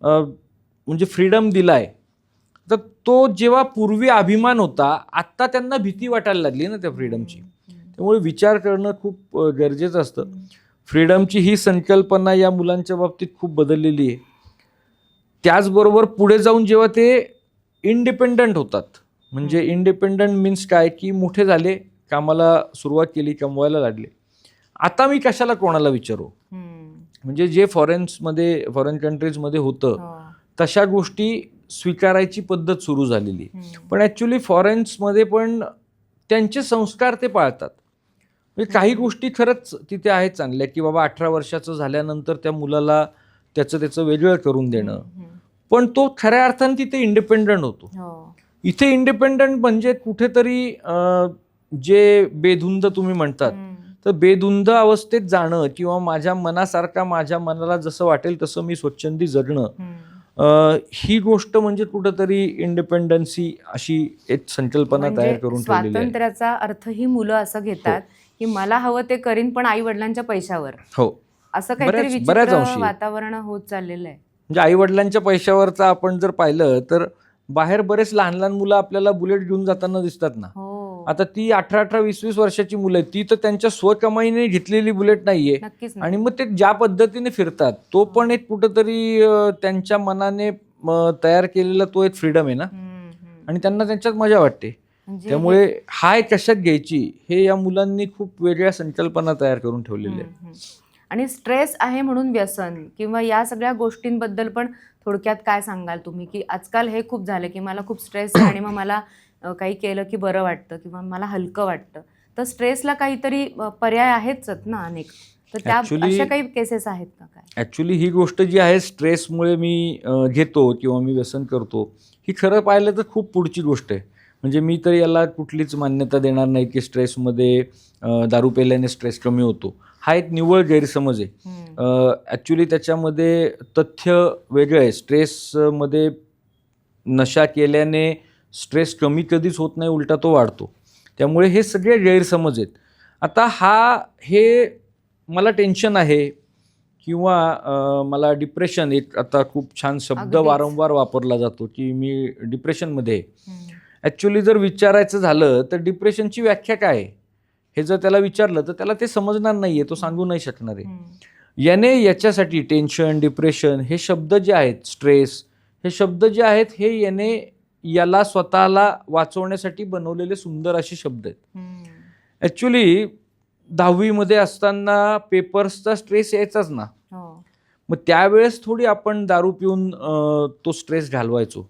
म्हणजे फ्रीडम दिलाय, तर तो जेव्हा पूर्वी अभिमान होता, आत्ता त्यांना भीती वाटायला लागली ना त्या फ्रीडमची. त्यामुळे विचार करणं खूप गरजेचं असतं. फ्रीडमची ही संकल्पना या मुलांच्या बाबतीत खूप बदललेली आहे. त्याचबरोबर पुढे जाऊन जेव्हा ते इंडिपेंडंट होतात, म्हणजे इंडिपेंडंट मीन्स काय, की मोठे झाले, कामाला सुरुवात केली, कमवायला लागले, आता मी कशाला कोणाला विचारू. म्हणजे जे फॉरेन कंट्रीजमध्ये होतं तशा गोष्टी स्वीकारायची पद्धत सुरू झालेली. पण ॲक्च्युली फॉरेन्समध्ये पण त्यांचे संस्कार ते पाळतात. म्हणजे काही गोष्टी खरंच तिथे आहेत चांगल्या, की बाबा 18 वर्षाचं झाल्यानंतर त्या मुलाला त्याचं वेगळं करून देणं, पण तो खऱ्या अर्थाने तिथे इंडिपेंडंट होतो. इथे इंडिपेंडंट म्हणजे कुठेतरी जे बेधुंद तुम्ही म्हणतात, तर बेधुंद अवस्थेत जाणं किंवा माझ्या मनासारखा माझ्या मनाला जसं वाटेल तसं मी स्वच्छंदी जगणं, ही गोष्ट म्हणजे कुठंतरी इंडिपेंडन्सी अशी एक संकल्पना तयार करून ठेवलेली आहे. स्वातंत्र्याचा अर्थ ही मुलं असं घेतात की मला हवं ते करीन, पण आई वडिलांच्या पैशावर. हो, असं काहीतरी विचित्र वातावरण होत चाललेलं आहे. म्हणजे आई वडिलांच्या पैशावरचं आपण जर पाहिलं तर बाहेर बरेच लहान लहान मुलं आपल्याला बुलेट घेऊन जाताना दिसतात ना. आता ती 18-18, 20-20 वर्षाची मुलं आहेत, ती तर त्यांच्या स्वकमाईने घेतलेली बुलेट नाहीये. आणि मग ते ज्या पद्धतीने फिरतात तो पण एक कुठंतरी त्यांच्या मनाने तयार केलेला तो एक फ्रीडम आहे ना, आणि त्यांना त्यांच्यात मजा वाटते. त्यामुळे हाय कशात घ्यायची हे या मुलांनी खूप वेगळ्या संकल्पना तयार करून ठेवलेल्या आहेत. आणि स्ट्रेस आहे म्हणून व्यसन किंवा या सगळ्या गोष्टींबद्दल पण थोडक्यात काय सांगाल तुम्ही, की आजकाल हे खूप झालं की मला खूप स्ट्रेस आहे आणि मग मला काही केलं की बरं वाटतं किंवा मला हलकं वाटतं. तर स्ट्रेसला काहीतरी पर्याय आहेच ना अनेक, तर त्या अशा काही केसेस आहेत का काय? ॲक्च्युली ही गोष्ट जी आहे, स्ट्रेसमुळे मी घेतो किंवा मी व्यसन करतो, ही खरं पाहिलं तर खूप पुढची गोष्ट आहे. म्हणजे मी तर याला कुठलीच मान्यता देणार नाही की स्ट्रेसमध्ये दारू प्यायल्याने स्ट्रेस कमी होतो. हा एक निव्वळ गैरसमज आहे. ॲक्च्युली त्याच्यामध्ये तथ्य वेगळं आहे. स्ट्रेसमध्ये नशा केल्याने स्ट्रेस कमी कधीच होत नाही, उलटा तो वाढतो. त्यामुळे हे सगळे गैरसमज आहेत. आता हे मला टेन्शन आहे किंवा मला डिप्रेशन, एक आता खूप छान शब्द वारंवार वापरला जातो की मी डिप्रेशनमध्ये आहे. ॲक्च्युली जर विचारायचं झालं तर डिप्रेशनची व्याख्या काय आहे हे जर त्याला विचारलं तर त्याला ते समजणार नाही आहे, तो सांगू नाही शकणार आहे. याच्यासाठी टेन्शन, डिप्रेशन हे शब्द जे आहेत, स्ट्रेस हे शब्द जे आहेत, हे याला स्वतःला वाचवण्यासाठी बनवलेले सुंदर असे शब्द आहेत. ॲक्च्युली 10वी असताना पेपर्सचा स्ट्रेस यायचाच ना, मग त्यावेळेस थोडी आपण दारू पिऊन तो स्ट्रेस घालवायचो,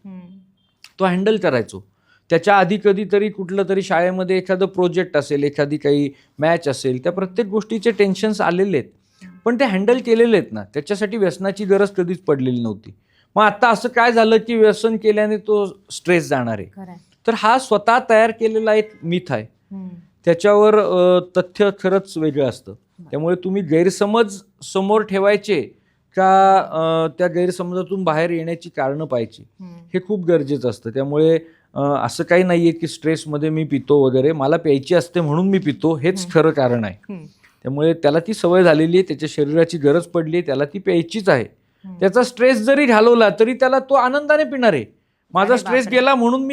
तो हँडल करायचो. त्याच्या आधी कधीतरी कुठलं तरी शाळेमध्ये एखादं प्रोजेक्ट असेल, एखादी काही मॅच असेल, त्या प्रत्येक गोष्टीचे टेन्शन्स आलेले आहेत, पण ते हँडल केलेले आहेत ना, त्याच्यासाठी व्यसनाची गरज कधीच पडलेली नव्हती. मग आता असं काय झालं की व्यसन केल्याने तो स्ट्रेस जाणार आहे, तर हा स्वतः तयार केलेला एक मिथ आहे. त्याच्यावर तथ्य खरंच वेगळं असतं. त्यामुळे तुम्ही गैरसमज समोर ठेवायचे का त्या गैरसमजातून बाहेर येण्याची कारणं पाहायची, हे खूप गरजेचं असतं. त्यामुळे असं काही नाहीये की स्ट्रेसमध्ये मी पितो वगैरे, मला प्यायची असते म्हणून मी पितो, हेच खरं कारण आहे. त्यामुळे त्याला ती सवय झालेली आहे, त्याच्या शरीराची गरज पडली आहे, त्याला ती प्यायचीच आहे. त्याचा स्ट्रेस जरी घालवला तरी त्याला तो आनंदाने पिणार आहे. माझा स्ट्रेस गेला म्हणून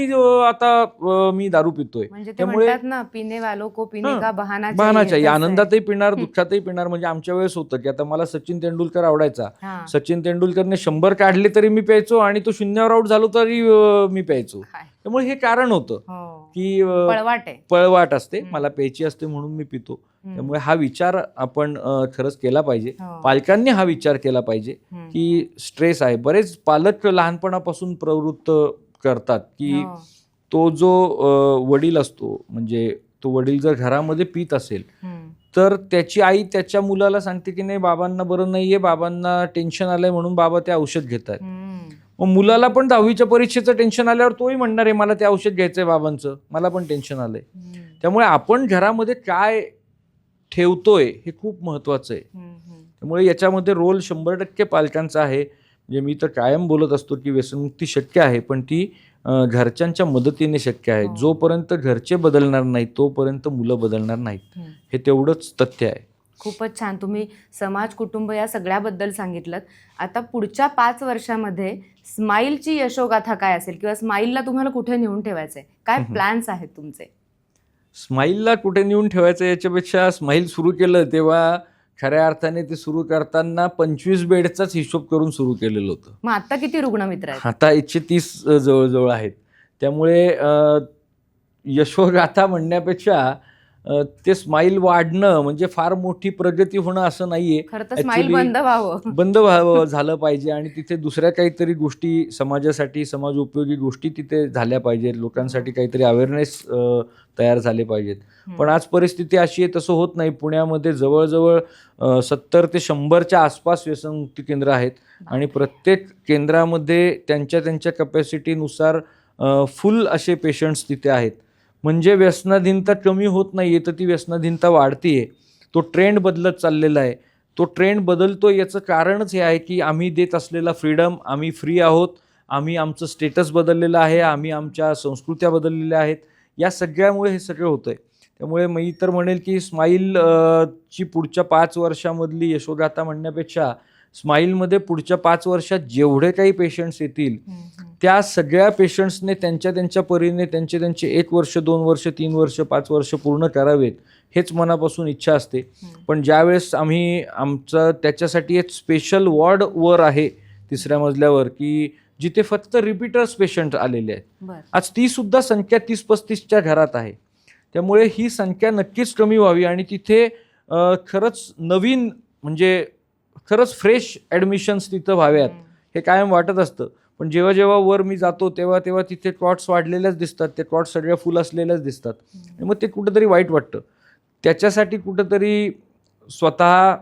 मी दारू पितोय. त्यामुळे ना, पिने वालों को पीने का बहाना चाहिए. आनंदातही पिणार, दुःखातही पिणार. म्हणजे आमच्या वेळेस होतं की आता मला सचिन तेंडुलकर आवडायचा, सचिन तेंडुलकरने 100 काढले तरी मी प्यायचो आणि तो 0वर आउट झालो तरी मी प्यायचो. त्यामुळे हे कारण होतं की पळवाट असते, मला प्यायची असते म्हणून मी पितो. त्यामुळे हा विचार आपण खरंच केला पाहिजे. पालकांनी हा विचार केला पाहिजे की स्ट्रेस आहे. बरेच पालक लहानपणापासून प्रवृत्त करतात की तो जो वडील असतो, म्हणजे तो वडील जर घरामध्ये पित असेल तर त्याची आई त्याच्या मुलाला सांगते की नाही, बाबांना बरं नाहीये, बाबांना टेन्शन आलंय म्हणून बाबा ते औषध घेतात. मग मुलाला पण 10वीच्या परीक्षेचं टेन्शन आल्यावर तोही म्हणणार आहे मला ते औषध घ्यायचंय बाबांचं, मला पण टेन्शन आलंय. त्यामुळे आपण घरामध्ये काय ठेवतोय हे खूप महत्वाचं आहे. त्यामुळे याच्यामध्ये रोल 100% पालकांचा आहे. म्हणजे मी तर कायम बोलत असतो की व्यसनमुक्ती शक्य आहे, पण ती घरच्यांच्या मदतीने शक्य आहे. हो. जोपर्यंत घरचे बदलणार नाहीत तोपर्यंत मुलं बदलणार नाहीत. हे तेवढंच तथ्य आहे. खूपच छान. तुम्ही समाज, कुटुंब या सगळ्याबद्दल सांगितलं. आता पुढच्या 5 वर्षामध्ये स्माईलची यशोगाथा काय असेल किंवा स्माईलला तुम्हाला कुठे नेऊन ठेवायचंय? काय प्लॅन्स आहेत तुमचे? स्माईलला कुठे नेऊन ठेवायचं याच्यापेक्षा स्माईल सुरू केलं तेव्हा खऱ्या अर्थाने ते सुरू करताना 25 बेडचाच हिशोब करून सुरू केलेलं होतं. मग आता किती रुग्णमित्र आहेत? आता 130 जवळजवळ आहेत. त्यामुळे यशोगाथा म्हणण्यापेक्षा ते स्माईल वाढणं म्हणजे फार मोठी प्रगती होणं असं नाहीये. खरं तर स्माईल Actually बंद व्हावं. बंद व्हावं झालं पाहिजे आणि तिथे दुसऱ्या काहीतरी गोष्टी समाजासाठी समाज उपयोगी गोष्टी तिथे झाल्या पाहिजेत. लोकांसाठी काहीतरी अवेअरनेस तयार झाले पाहिजेत. पण आज परिस्थिती अशी आहे तसं होत नाही. पुण्यामध्ये जवळजवळ 70 ते 100च्या आसपास व्यसनमुक्ती केंद्र आहेत आणि प्रत्येक केंद्रामध्ये त्यांच्या त्यांच्या कॅपॅसिटीनुसार फुल असे पेशंट्स तिथे आहेत. म्हणजे व्यसनाधीनता कमी होत नाही आहे तर ती व्यसनाधीनता वाढती आहे. तो ट्रेंड बदलत चाललेला आहे. तो ट्रेंड बदलतो याचं कारणच हे आहे की आम्ही देत असलेला फ्रीडम, आम्ही फ्री आहोत, आम्ही आमचं स्टेटस बदललेलं आहे, आम्ही आमच्या संस्कृत्या बदललेल्या आहेत. या सगळ्यामुळे हे सगळं होतं आहे. त्यामुळे मी तर म्हणेल की स्माईल ची पुढच्या 5 वर्षामधली यशोगाथा म्हणण्यापेक्षा स्माईलमध्ये पुढच्या 5 वर्षात जेवढे काही पेशंट्स येतील त्या सगळ्या पेशंट्सने त्यांच्या त्यांच्या परीने त्यांचे 1 वर्ष, 2 वर्ष, 3 वर्ष, 5 वर्ष पूर्ण करावेत हेच मनापासून इच्छा असते. पण ज्यावेळेस आम्ही आमचं त्याच्यासाठी एक स्पेशल वॉर्ड वर आहे 3ऱ्या मजल्यावर की जिथे फक्त रिपीटर्स पेशंट आलेले आहेत. आज ती सुद्धा संख्या 30-35च्या घरात आहे. त्यामुळे ही संख्या नक्कीच कमी व्हावी आणि तिथे खरंच नवीन म्हणजे खरंच फ्रेश ॲडमिशन्स तिथं व्हाव्यात हे कायम वाटत असतं. पण जेव्हा जेव्हा वर मी जातो तेव्हा तेव्हा तिथे कॉट्स वाढलेल्याच दिसतात. ते कॉट्स सगळ्या फुल असलेल्याच दिसतात. मग ते कुठंतरी वाईट वाटतं. त्याच्यासाठी कुठंतरी स्वतः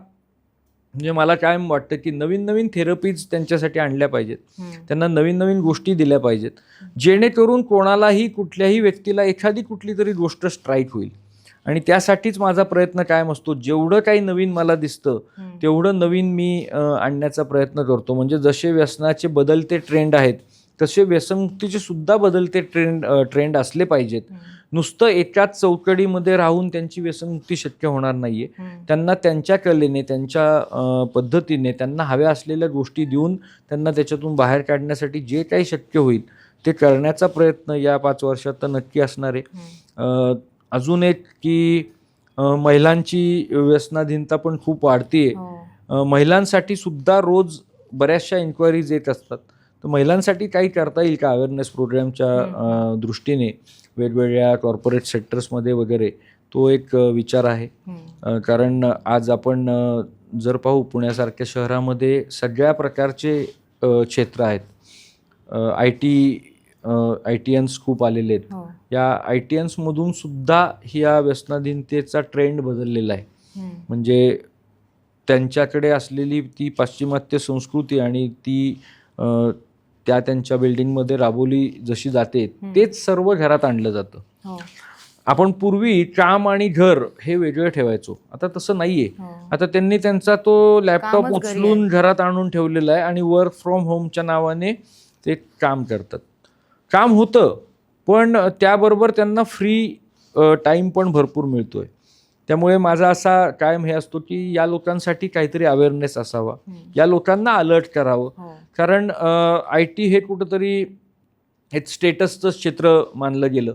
म्हणजे मला कायम वाटतं की नवीन नवीन थेरपीज त्यांच्यासाठी आणल्या पाहिजेत. त्यांना नवीन नवीन गोष्टी दिल्या पाहिजेत जेणेकरून कोणालाही कुठल्याही व्यक्तीला एखादी कुठली तरी गोष्ट स्ट्राईक होईल. आणि त्यासाठीच माझा प्रयत्न कायम असतो. जेवढं काही नवीन मला दिसतं तेवढं नवीन मी आणण्याचा प्रयत्न करतो. म्हणजे जसे व्यसनाचे बदलते ट्रेंड आहेत तसे व्यसनमुक्तीचे सुद्धा बदलते ट्रेंड असले पाहिजेत. नुसतं एकाच चौकडीमध्ये राहून त्यांची व्यसनमुक्ती शक्य होणार नाहीये. त्यांना त्यांच्या कलेने त्यांच्या पद्धतीने त्यांना हव्या असलेल्या गोष्टी देऊन त्यांना त्याच्यातून बाहेर काढण्यासाठी जे काही शक्य होईल ते करण्याचा प्रयत्न या 5 वर्षात तर नक्की असणार आहे. अजून एक की महिलांची व्यसनाधीनता पण खूप वाढतीये. महिलांसाठी सुद्धा रोज बऱ्याचशा इन्क्वायरीज येत असतात. तर महिलांसाठी काही करता येईल का अवेअरनेस प्रोग्रामच्या दृष्टीने वेगवेगळ्या कॉर्पोरेट सेक्टर्समध्ये वगैरे तो एक विचार आहे. कारण आज आपण जर पाहू पुण्यासारख्या शहरामध्ये सगळ्या प्रकारचे क्षेत्र आहेत. ITNs खूप आलेले आहेत. या ITNsमधून सुद्धा ह्या व्यसनाधीनतेचा ट्रेंड बदललेला आहे. म्हणजे त्यांच्याकडे असलेली ती पाश्चिमात्य संस्कृती आणि ती त्यांच्या बिल्डिंगमध्ये राबवली जशी जाते तेच सर्व घरात आणलं जातं. आपण पूर्वी काम आणि घर हे वेगळं ठेवायचो. आता तसं नाहीये. आता त्यांनी त्यांचा तो लॅपटॉप उचलून घरात आणून ठेवलेला आहे आणि वर्क फ्रॉम होमच्या नावाने ते काम करतात. काम होतं पण त्याबरोबर त्यांना फ्री टाईम पण भरपूर मिळतोय. त्यामुळे माझा असा कायम हे असतो की या लोकांसाठी काहीतरी अवेअरनेस असावा. या लोकांना अलर्ट करावं. कारण IT हे कुठंतरी एक स्टेटसचं क्षेत्र मानलं गेलं.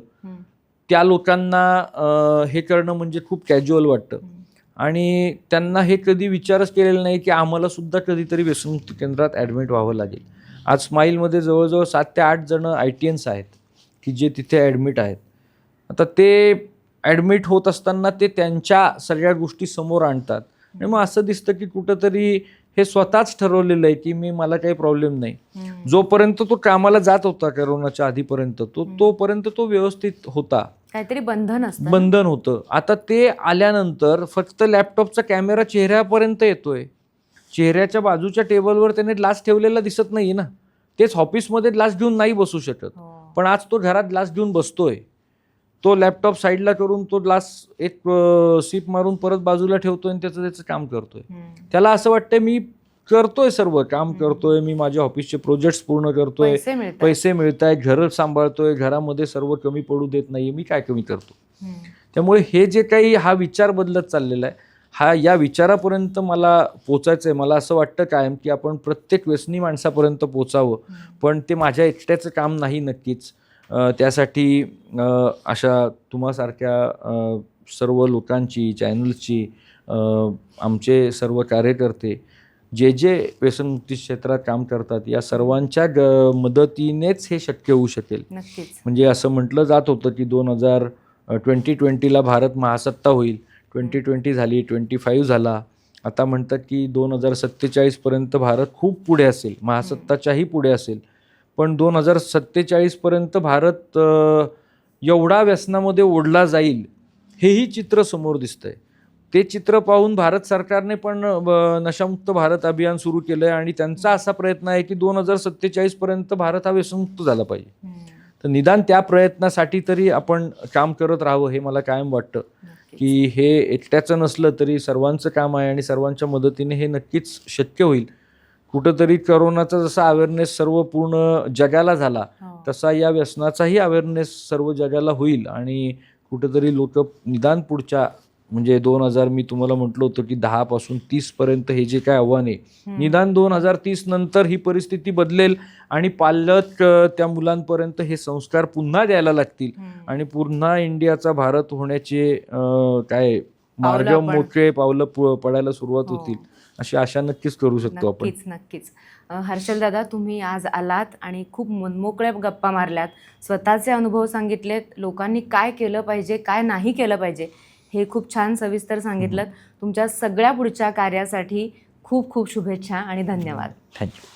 त्या लोकांना हे करणं म्हणजे खूप कॅज्युअल वाटतं आणि त्यांना हे कधी विचारच केलेला नाही की आम्हाला सुद्धा कधीतरी व्यसनमुक्ती केंद्रात ॲडमिट व्हावं लागेल. आज स्माईलमध्ये जवळजवळ 7 ते 8 जण ITNs आहेत की जे तिथे ॲडमिट आहेत. आता ते ॲडमिट होत असताना ते त्यांच्या सगळ्या गोष्टी समोर आणतात आणि मग असं दिसतं की कुठंतरी हे स्वतःच ठरवलेलं आहे की मला काही प्रॉब्लेम नाही. जोपर्यंत तो कामाला जात होता करोनाच्या आधीपर्यंत तोपर्यंत तो व्यवस्थित होता. काहीतरी बंधन होतं. आता ते आल्यानंतर फक्त लॅपटॉपचा कॅमेरा चेहऱ्यापर्यंत येतोय. चेहऱ्याच्या बाजूच्या टेबलवर त्याने ग्लास ठेवलेला दिसत नाही ना. तेच ऑफिसमध्ये ग्लास घेऊन नाही बसू शकत. पण आज तो घरात ग्लास घेऊन बसतोय. तो लॅपटॉप साईडला करून तो ग्लास एक सिप मारून परत बाजूला ठेवतोय आणि त्याचं काम करतोय. त्याला असं वाटतं मी करतोय, सर्व काम करतोय मी, माझ्या ऑफिसचे प्रोजेक्ट्स पूर्ण करतोय, पैसे मिळतात. पैसे मिळत आहेत, घर सांभाळतोय, घरामध्ये सर्व कमी पडू देत नाहीये, मी काय कमी करतो. त्यामुळे हे जे काही हा विचार बदलत चाललेला आहे, या विचारापर्यंत मला पोचायचं आहे. मला असं वाटतं कायम की आपण प्रत्येक व्यसनी माणसापर्यंत पोचावं, पण ते माझ्या एकट्याचं काम नाही नक्कीच. त्यासाठी अशा तुम्हासारख्या सर्व लोकांची, चॅनल्सची, आमचे सर्व कार्यकर्ते जे जे व्यसनमुक्ती क्षेत्रात काम करतात, या सर्वांच्या मदतीनेच हे शक्य होऊ शकेल. नक्कीच. म्हणजे असं म्हटलं जात होतं की 2020ला भारत महासत्ता होईल. 2020 झाली, 25 झाला. आता म्हणतात की 2047पर्यंत भारत खूप पुढे असेल, महासत्ताच्याही पुढे असेल. पण 2047पर्यंत भारत एवढा व्यसनामध्ये ओढला जाईल, हेही चित्र समोर दिसतंय. ते चित्र पाहून भारत सरकारने पण नशामुक्त भारत अभियान सुरू केलं आहे आणि त्यांचा असा प्रयत्न आहे की 2047पर्यंत भारत हा व्यसनमुक्त झाला पाहिजे. तर निदान त्या प्रयत्नासाठी तरी आपण काम करत राहावं, हे मला कायम वाटतं की हे एकट्याचं नसलं तरी सर्वांचं काम आहे आणि सर्वांच्या मदतीने हे नक्कीच शक्य होईल. कुठंतरी करोनाचा जसा अवेअरनेस सर्व पूर्ण जगाला झाला, तसा या व्यसनाचाही अवेअरनेस सर्व जगाला होईल आणि कुठंतरी लोक निदान पुढच्या, म्हणजे मी तुम्हाला म्हटलं होतं की 10 पासून 30पर्यंत हे जे काय आव्हान आहे, निदान 2030 नंतर ही परिस्थिती बदलेल आणि पालक त्या मुलांपर्यंत हे संस्कार पुन्हा द्यायला लागतील आणि पुन्हा इंडियाचा भारत होण्याचे काय मार्ग, मोकळे पावलं पडायला सुरुवात होतील, अशी आशा नक्कीच करू शकतो आपण. नक्कीच. हर्षल दादा, तुम्ही आज आलात आणि खूप मनमोकळ्या गप्पा मारल्यात, स्वतःचे अनुभव सांगितलेत, लोकांनी काय केलं पाहिजे, काय नाही केलं पाहिजे, हे खूप छान सविस्तर सांगितलं. तुमच्या सगळ्या पुढच्या कार्यासाठी खूप खूप शुभेच्छा आणि धन्यवाद. थँक्यू.